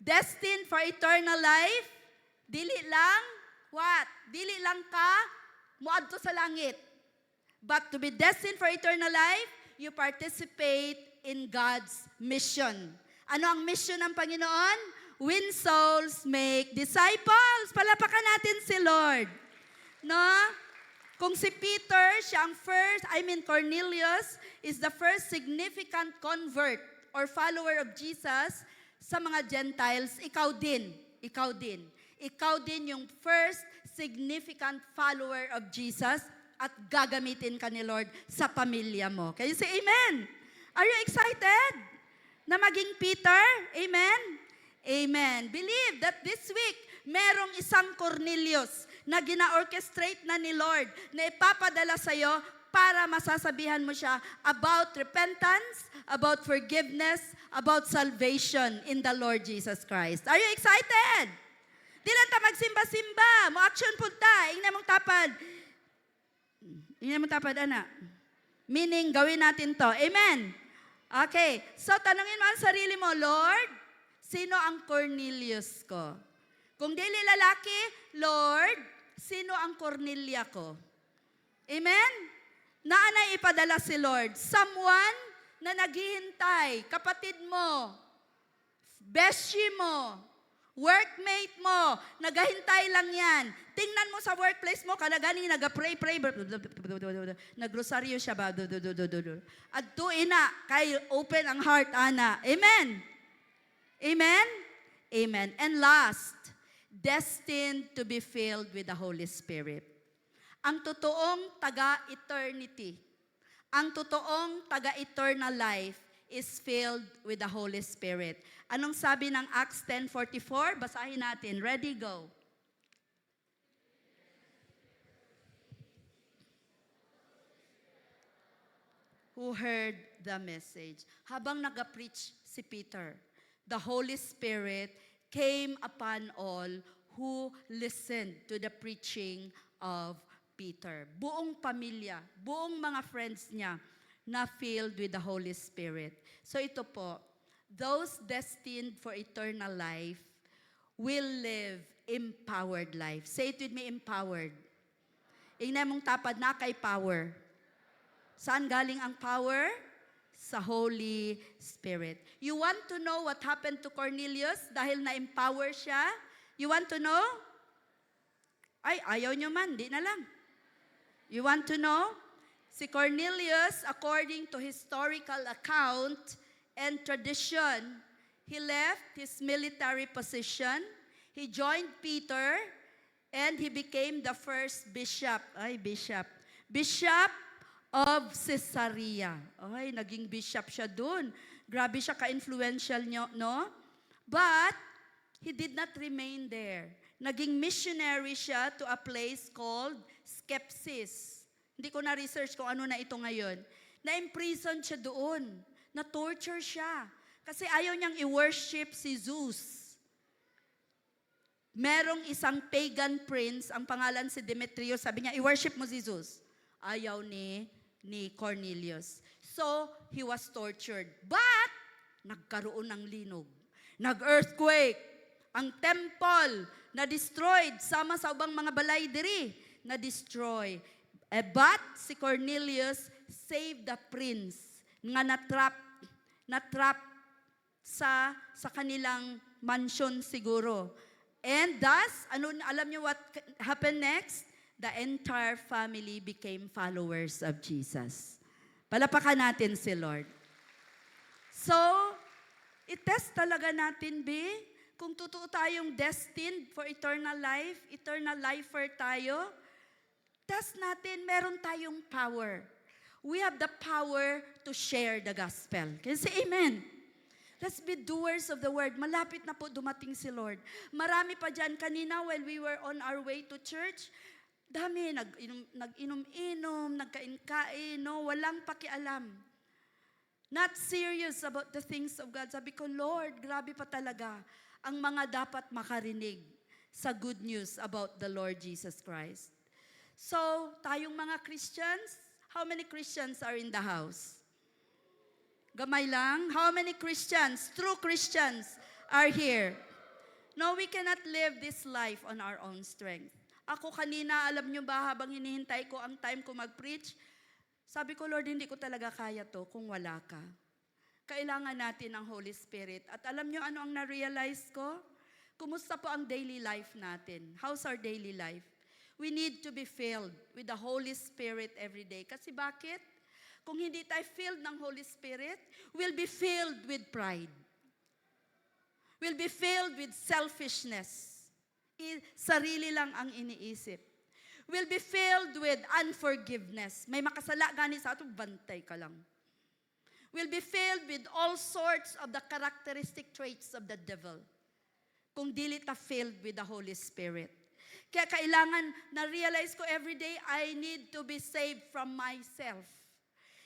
destined for eternal life, dili lang, what? Dili lang ka, muadto sa langit. But to be destined for eternal life, you participate in God's mission. Ano ang mission ng Panginoon? Win souls, make disciples. Palapakan natin si Lord. No? Kung si Peter, siya ang Cornelius is the first significant convert or follower of Jesus sa mga Gentiles, ikaw din. Ikaw din. Ikaw din yung first significant follower of Jesus at gagamitin ka ni Lord sa pamilya mo. Can you say amen? Are you excited na maging Peter? Amen? Amen. Believe that this week, merong isang Cornelius na gina-orchestrate na ni Lord na ipapadala sa'yo para masasabihan mo siya about repentance, about forgiveness, about salvation in the Lord Jesus Christ. Are you excited? Di lang ta magsimba-simba. Mo action punta. Ingna mong tapad. Ingna mong tapad, ana. Meaning, gawin natin to. Amen? Okay. So, tanungin mo ang sarili mo, Lord, sino ang Cornelius ko? Kung dili lalaki, Lord, sino ang Cornelia ko? Amen? Naanay ipadala si Lord. Someone na naghihintay, kapatid mo, beshi mo, workmate mo, naghahintay lang yan. Tingnan mo sa workplace mo, kada gani nag-pray, nagrosaryo siya ba? At ina, kay open ang heart, ana. Amen? Amen? Amen. And last, destined to be filled with the Holy Spirit. Ang totoong taga-eternity, ang totoong taga-eternal life is filled with the Holy Spirit. Anong sabi ng Acts 10:44? Basahin natin. Ready, go. Who heard the message? Habang nag-preach si Peter, the Holy Spirit came upon all who listened to the preaching of Peter. Buong pamilya, buong mga friends niya na filled with the Holy Spirit. So ito po, those destined for eternal life will live empowered life. Say it with me, empowered. Ingnan mong tapad na kay power. Saan galing ang power? Sa Holy Spirit. You want to know what happened to Cornelius dahil na-empower siya? You want to know? Ay, ayaw nyo man, di na lang. You want to know? Si Cornelius, according to historical account and tradition, he left his military position, he joined Peter, and he became the first bishop. Ay, bishop. Bishop of Caesarea. Ay, naging bishop siya dun. Grabe siya ka-influential nyo, no? But, he did not remain there. Naging missionary siya to a place called Skepsis. Hindi ko na-research kung ano na ito ngayon. Na-imprison siya doon. Na-torture siya. Kasi ayaw niyang i-worship si Zeus. Merong isang pagan prince, ang pangalan si Demetrius, sabi niya, i-worship mo si Zeus. Ayaw ni Cornelius. So, he was tortured. But, nagkaroon ng linog. Nag-earthquake. Ang temple, na-destroyed. Sama sa ubang mga balay diri, na-destroy. But, si Cornelius saved the prince nga natrap sa kanilang mansion siguro. And thus, alam niyo what happened next? The entire family became followers of Jesus. Palapakan natin si Lord. So, itest talaga natin, kung totoo tayong destined for eternal lifer tayo, test natin, meron tayong power. We have the power to share the gospel. Can you say amen? Let's be doers of the word. Malapit na po dumating si Lord. Marami pa dyan. Kanina while we were on our way to church, dami, nag-inom-inom, nagkain-kain, no? Walang pakialam. Not serious about the things of God. Sabi ko, Lord, grabe pa talaga ang mga dapat makarinig sa good news about the Lord Jesus Christ. So, tayong mga Christians, how many Christians are in the house? Gamay lang. How many Christians, true Christians, are here? No, we cannot live this life on our own strength. Ako kanina, alam nyo ba, habang hinihintay ko ang time ko mag-preach, sabi ko, Lord, hindi ko talaga kaya to kung wala ka. Kailangan natin ang Holy Spirit. At alam nyo ano ang na-realize ko? Kumusta po ang daily life natin? How's our daily life? We need to be filled with the Holy Spirit every day. Kasi bakit? Kung hindi tayo filled ng Holy Spirit, we'll be filled with pride. We'll be filled with selfishness. Sarili lang ang iniisip. We'll be filled with unforgiveness. May makasala gani sa ato, bantay ka lang. We'll be filled with all sorts of the characteristic traits of the devil. Kung dili ta filled with the Holy Spirit. Kaya kailangan na-realize ko every day, I need to be saved from myself.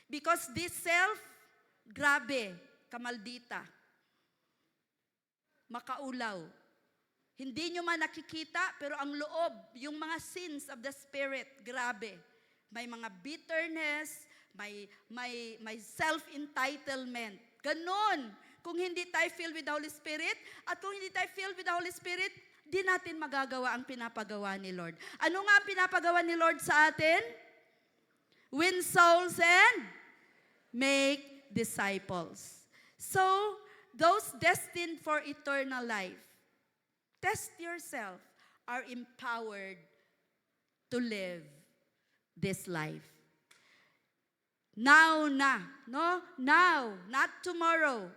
Because this self, grabe, kamaldita, makaulaw. Hindi nyo man nakikita, pero ang loob, yung mga sins of the Spirit, grabe. May mga bitterness, may self-entitlement. Ganon. Kung hindi tayo filled with the Holy Spirit, at kung hindi tayo filled with the Holy Spirit, di natin magagawa ang pinapagawa ni Lord. Ano nga ang pinapagawa ni Lord sa atin? Win souls and make disciples. So, those destined for eternal life, test yourself, are empowered to live this life. Now na, no? Now, not tomorrow.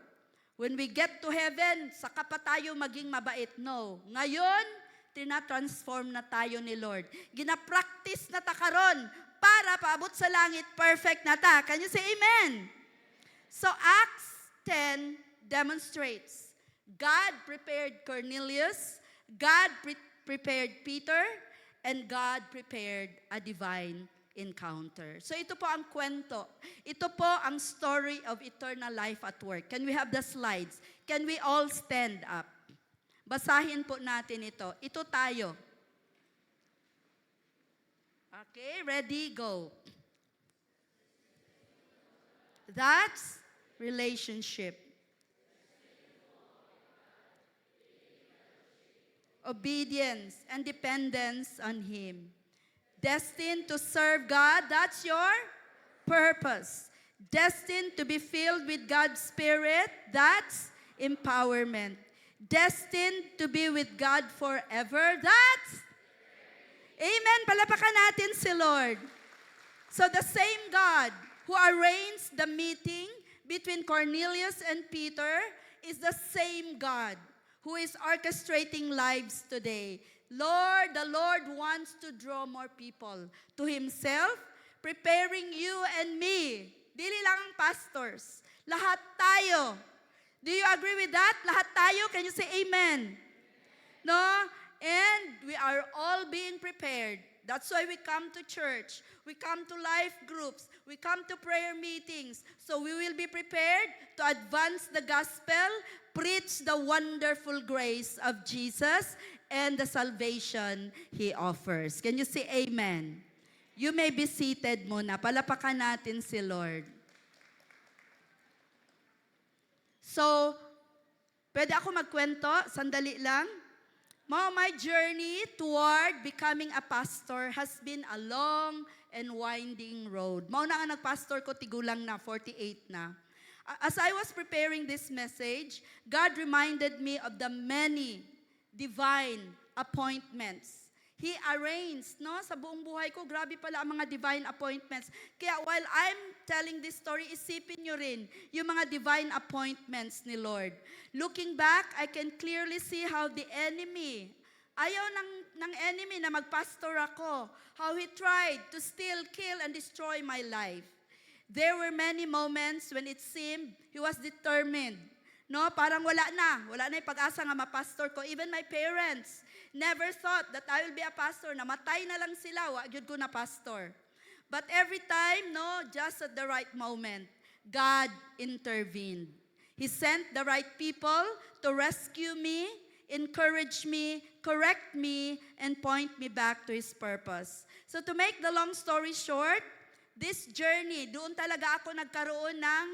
When we get to heaven, saka pa tayo maging mabait. No. Ngayon, tina-transform na tayo ni Lord. Gina-practice na ta karon para paabot sa langit, perfect na ta. Can you say amen? So Acts 10 demonstrates God prepared Cornelius, God prepared Peter, and God prepared a divine encounter. So ito po ang kwento. Ito po ang story of eternal life at work. Can we have the slides? Can we all stand up? Basahin po natin ito. Ito tayo. Okay, ready, go. That's relationship. obedience, and dependence on Him. Destined to serve God, that's your purpose. Destined to be filled with God's Spirit, that's empowerment. Destined to be with God forever, that's Amen. Palapakan natin si Lord. So the same God who arranged the meeting between Cornelius and Peter is the same God who is orchestrating lives today. Lord, the Lord wants to draw more people to Himself, preparing you and me. Dili lang ang pastors. Lahat tayo. Do you agree with that? Lahat tayo? Can you say amen? No? And we are all being prepared. That's why we come to church. We come to life groups. We come to prayer meetings. So we will be prepared to advance the gospel, preach the wonderful grace of Jesus and the salvation He offers. Can you say amen? You may be seated muna. Palapakan natin si Lord. So, pwede ako magkwento? Sandali lang. My journey toward becoming a pastor has been a long and winding road. Mao na nga nagpastor ko, tigulang na, 48 na. As I was preparing this message, God reminded me of the many divine appointments He arranged, no? Sa buong buhay ko, grabe pala ang mga divine appointments. Kaya while I'm telling this story, isipin nyo rin yung mga divine appointments ni Lord. Looking back, I can clearly see how the enemy, ayaw ng enemy na magpastor ako, how he tried to steal, kill, and destroy my life. There were many moments when it seemed he was determined. No, parang wala na yung pag-asa nga mapastor ko. Even my parents never thought that I will be a pastor. Namatay na lang sila, wag yun ko na pastor. But every time, no, just at the right moment, God intervened. He sent the right people to rescue me, encourage me, correct me, and point me back to His purpose. So to make the long story short, this journey, doon talaga ako nagkaroon ng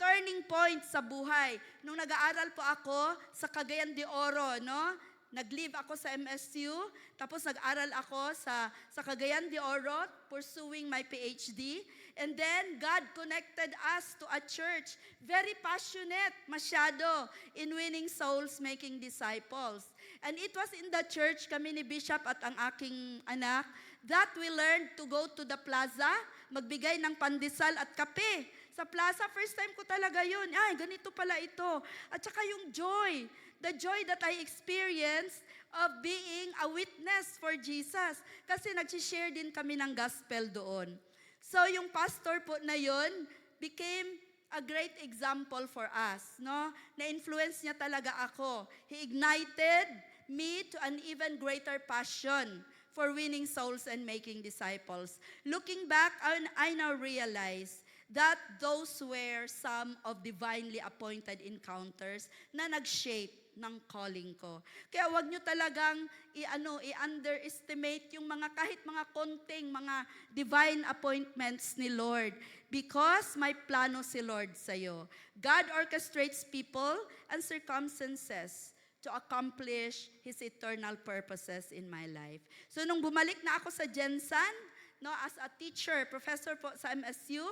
turning point sa buhay. Nung nag-aaral po ako sa Cagayan de Oro, no? Nag-leave ako sa MSU, tapos nag-aral ako sa Cagayan de Oro, pursuing my PhD. And then, God connected us to a church, very passionate, masyado, in winning souls, making disciples. And it was in the church, kami ni Bishop at ang aking anak, that we learned to go to the plaza, magbigay ng pandesal at kape. Sa plaza, first time ko talaga yun. Ay, ganito pala ito. At saka yung joy, the joy that I experienced of being a witness for Jesus. Kasi nag-share din kami ng gospel doon. So yung pastor po na yun became a great example for us. No? Na-influence niya talaga ako. He ignited me to an even greater passion for winning souls and making disciples. Looking back, I now realize that those were some of divinely appointed encounters na nag-shape ng calling ko. Kaya wag nyo talagang i-underestimate yung kahit mga konting mga divine appointments ni Lord, because may plano si Lord sa'yo. God orchestrates people and circumstances to accomplish His eternal purposes in my life. So nung bumalik na ako sa Jensen, no, as a teacher, professor po sa MSU,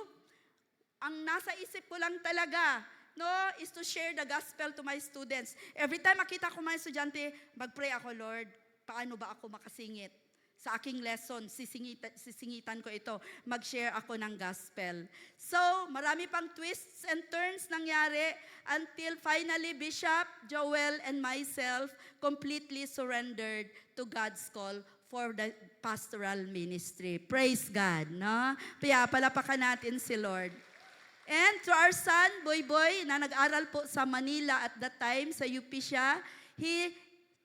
ang nasa isip ko lang talaga, no, is to share the gospel to my students. Every time makita ko mga estudyante, mag-pray ako, Lord, paano ba ako makasingit? Sa aking lesson, sisingitan ko ito, mag-share ako ng gospel. So, marami pang twists and turns nangyari until finally Bishop Joel and myself completely surrendered to God's call for the pastoral ministry. Praise God, no? Kaya palapakan natin si Lord. And to our son, Boy Boy, na nag-aral po sa Manila at that time, sa UP siya,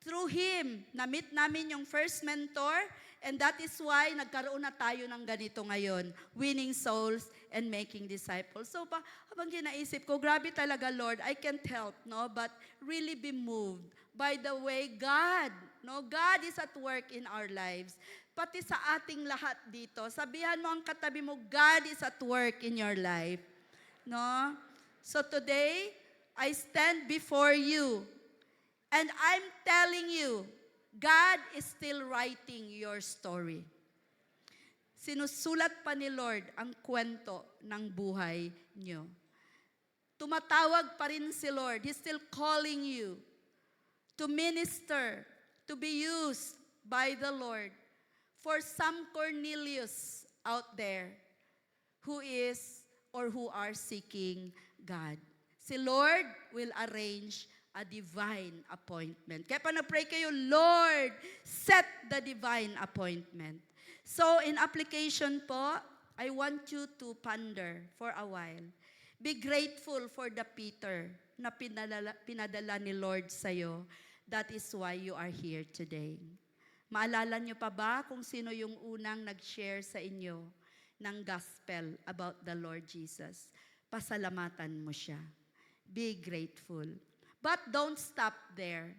through him, na-meet namin yung first mentor, and that is why nagkaroon na tayo ng ganito ngayon, winning souls and making disciples. So, habang ginaisip ko, grabe talaga, Lord, I can't help, no, but really be moved by the way God is at work in our lives. Pati sa ating lahat dito, sabihan mo ang katabi mo, God is at work in your life. No? So today, I stand before you And I'm telling you, God is still writing your story. Sinusulat pa ni Lord ang kwento ng buhay niyo. Tumatawag pa rin si Lord. He's still calling you to minister, to be used by the Lord for some Cornelius out there who is or who are seeking God. Si Lord will arrange a divine appointment. Kaya pa na-pray kayo, Lord, set the divine appointment. So in application po, I want you to ponder for a while. Be grateful for the Peter na pinadala ni Lord sa'yo. That is why you are here today. Maalala niyo pa ba kung sino yung unang nag-share sa inyo ng gospel about the Lord Jesus? Pasalamatan mo siya. Be grateful. But don't stop there.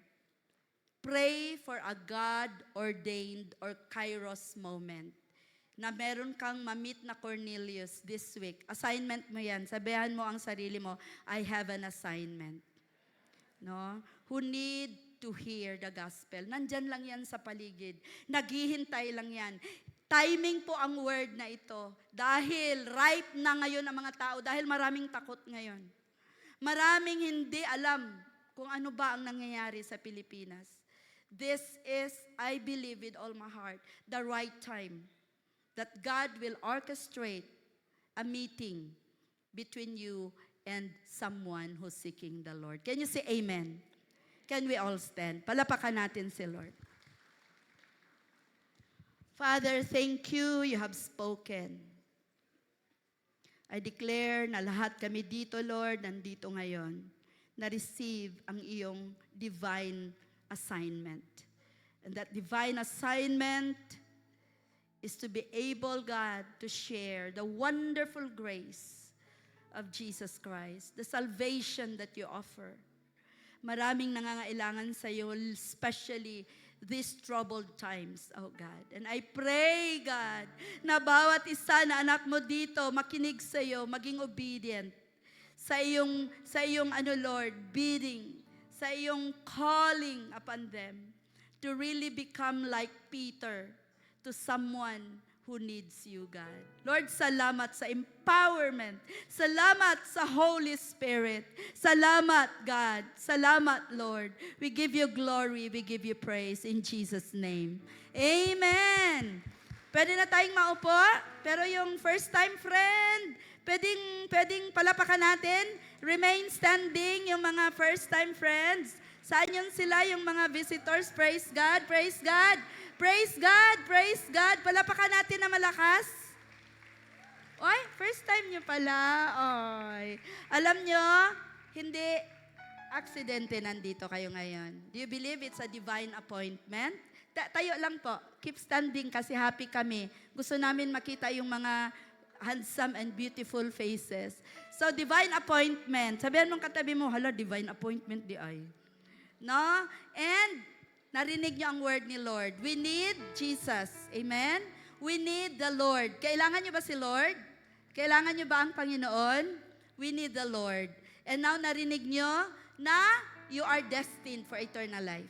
Pray for a God-ordained or kairos moment na meron kang ma-meet na Cornelius this week. Assignment mo yan. Sabihan mo ang sarili mo, I have an assignment. No? Who need to hear the gospel. Nandyan lang yan sa paligid. Naghihintay lang yan. Timing po ang word na ito. Dahil ripe na ngayon ang mga tao. Dahil maraming takot ngayon. Maraming hindi alam kung ano ba ang nangyayari sa Pilipinas. This is, I believe with all my heart, the right time that God will orchestrate a meeting between you and someone who's seeking the Lord. Can you say amen? Can we all stand? Palapakan natin si Lord. Father, thank you. You have spoken. I declare na lahat kami dito, Lord, nandito ngayon, na-receive ang iyong divine assignment. And that divine assignment is to be able, God, to share the wonderful grace of Jesus Christ, the salvation that you offer. Maraming nangangailangan sa iyo, especially these troubled times, oh God. And I pray, God, na bawat isa na anak mo dito, makinig sa iyo, maging obedient sa iyong Lord, bidding, sa iyong calling upon them to really become like Peter to someone who needs you, God. Lord, salamat sa empowerment. Salamat sa Holy Spirit. Salamat, God. Salamat, Lord. We give you glory. We give you praise in Jesus' name. Amen. Pwede na tayong maupo, pero yung first time friend, pwedeng palapakan natin. Remain standing yung mga first time friends. Saan yun sila, yung mga visitors? Praise God, praise God. Praise God, praise God. Palapakan natin na malakas. Oy, first time nyo pala. Oy. Alam nyo, hindi aksidente nandito kayo ngayon. Do you believe it's a divine appointment? Tayo lang po. Keep standing kasi happy kami. Gusto namin makita yung mga handsome and beautiful faces. So, divine appointment. Sabihan mong katabi mo, hala, divine appointment di ay. No? And, narinig niyo ang word ni Lord. We need Jesus. Amen? We need the Lord. Kailangan niyo ba si Lord? Kailangan niyo ba ang Panginoon? We need the Lord. And now, narinig niyo na you are destined for eternal life.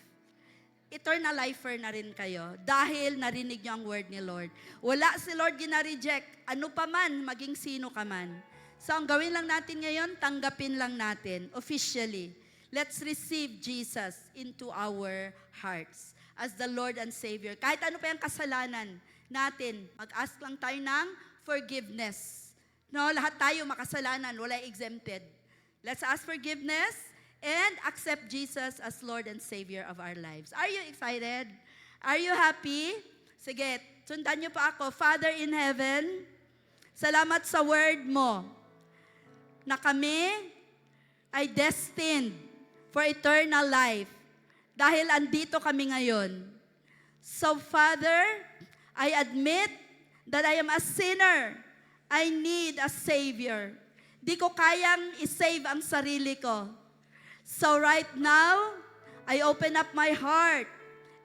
Eternal lifer na rin kayo dahil narinig niyo ang word ni Lord. Wala si Lord gina-reject. Ano pa man, maging sino ka man. So, ang gawin lang natin ngayon, tanggapin lang natin officially. Let's receive Jesus into our hearts as the Lord and Savior. Kahit ano pa yung kasalanan natin, mag-ask lang tayo ng forgiveness. No, lahat tayo makasalanan, wala exempted. Let's ask forgiveness and accept Jesus as Lord and Savior of our lives. Are you excited? Are you happy? Sige, sundan niyo pa ako. Father in heaven, salamat sa word mo na kami ay destined for eternal life dahil andito kami ngayon. So, Father, I admit that I am a sinner. I need a Savior. Di ko kayang isave ang sarili ko. So right now, I open up my heart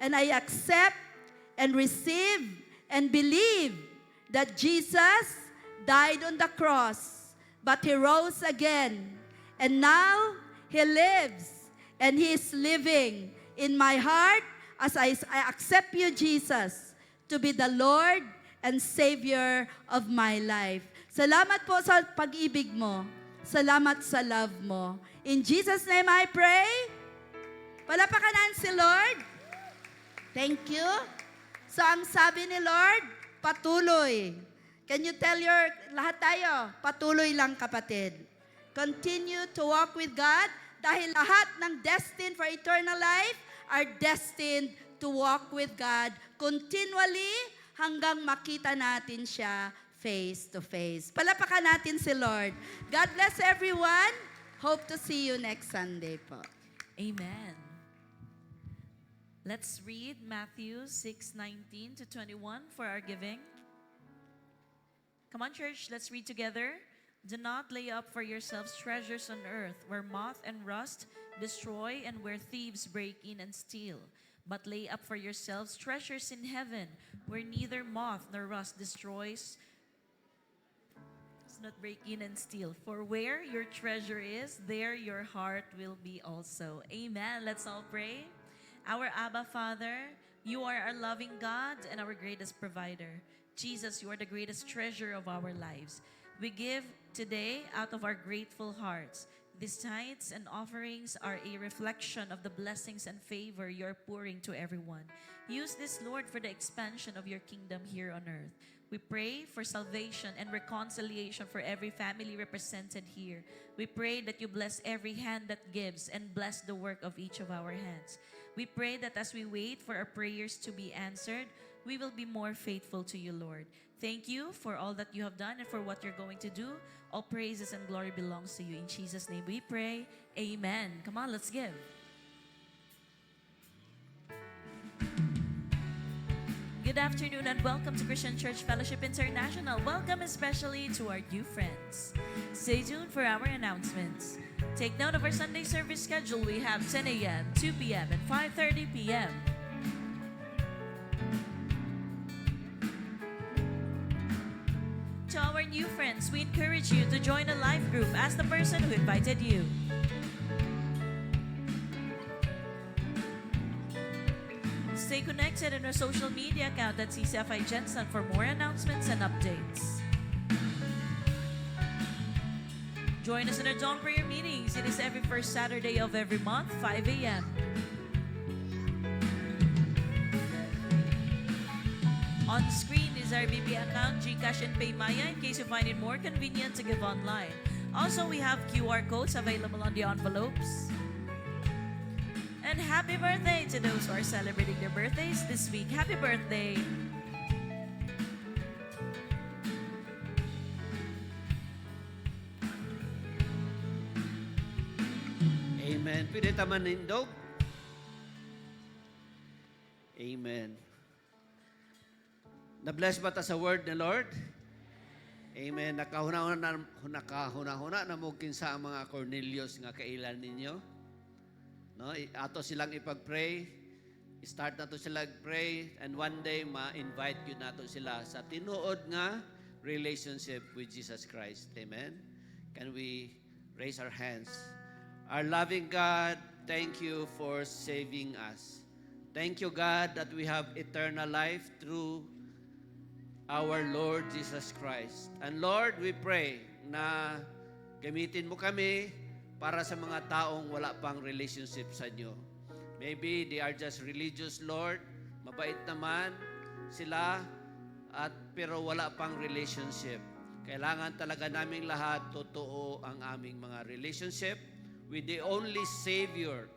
and I accept and receive and believe that Jesus died on the cross, but He rose again. And now, He lives And He is living in my heart as I accept you, Jesus, to be the Lord and Savior of my life. Salamat po sa pag-ibig mo. Salamat sa love mo. In Jesus' name I pray. Palapakanan si Lord. Thank you. So ang sabi ni Lord, patuloy. Can you tell lahat tayo, patuloy lang kapatid. Continue to walk with God dahil lahat ng destined for eternal life are destined to walk with God continually hanggang makita natin siya face to face. Palapakan natin si Lord. God bless everyone. Hope to see you next Sunday po. Amen. Let's read Matthew 6:19 to 21 for our giving. Come on, church, let's read together. Do not lay up for yourselves treasures on earth, where moth and rust destroy and where thieves break in and steal. But lay up for yourselves treasures in heaven, where neither moth nor rust destroys, does not break in and steal. For where your treasure is, there your heart will be also. Amen. Let's all pray. Our Abba Father, you are our loving God and our greatest provider. Jesus, you are the greatest treasure of our lives. We give today out of our grateful hearts. These tithes and offerings are a reflection of the blessings and favor you are pouring to everyone. Use this, Lord, for the expansion of your kingdom here on earth. We pray for salvation and reconciliation for every family represented here. We pray that you bless every hand that gives and bless the work of each of our hands. We pray that as we wait for our prayers to be answered, we will be more faithful to you, Lord. Thank you for all that you have done and for what you're going to do. All praises and glory belongs to you. In Jesus' name we pray. Amen. Come on, let's give. Good afternoon and welcome to Christian Church Fellowship International. Welcome especially to our new friends. Stay tuned for our announcements. Take note of our Sunday service schedule. We have 10 a.m., 2 p.m., and 5:30 p.m. To our new friends, we encourage you to join a life group. Ask the person who invited you. Stay connected in our social media account at CCFI Jensen for more announcements and updates. Join us in our dawn prayer meetings. It is every first Saturday of every month, 5 a.m. On screen is our BB account, GCash and PayMaya in case you find it more convenient to give online. Also, we have QR codes available on the envelopes. And happy birthday to those who are celebrating their birthdays this week. Happy birthday! Amen. Pwede taman nindog. Amen. Na-bless ba ta sa word ng Lord? Amen. Nakahuna-huna na mo kinsa ang mga Cornelius nga kailan ninyo. No, ato silang ipag-pray. Start na to sila pray and one day ma-invite yun nato sila sa tinuod nga relationship with Jesus Christ. Amen. Can we raise our hands? Our loving God, thank you for saving us. Thank you, God, that we have eternal life through our Lord Jesus Christ. And Lord, we pray na gamitin mo kami para sa mga taong wala pang relationship sa inyo. Maybe they are just religious, Lord. Mabait naman sila, pero wala pang relationship. Kailangan talaga naming lahat totoo ang aming mga relationship with the only Savior,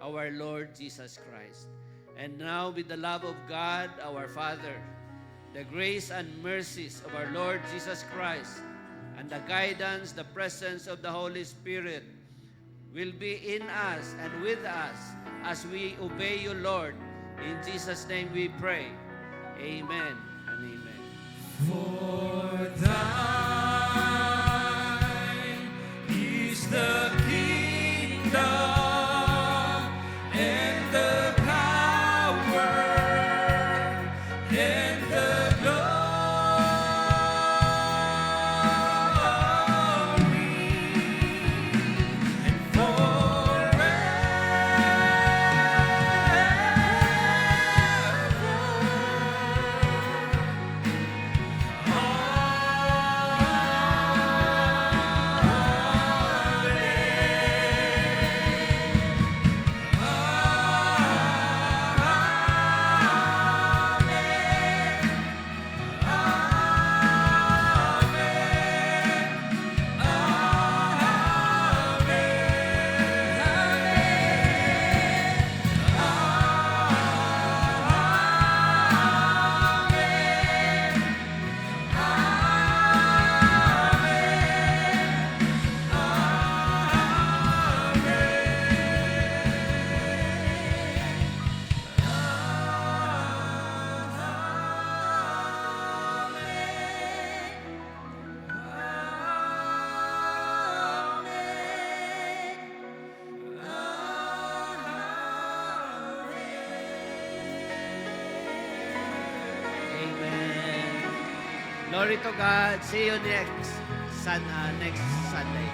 our Lord Jesus Christ. And now with the love of God, our Father, the grace and mercies of our Lord Jesus Christ, and the guidance, the presence of the Holy Spirit will be in us and with us as we obey you, Lord. In Jesus' name we pray. Amen and amen. For thine is the kingdom and the power and the glory and forever. Glory to God. See you next Sunday.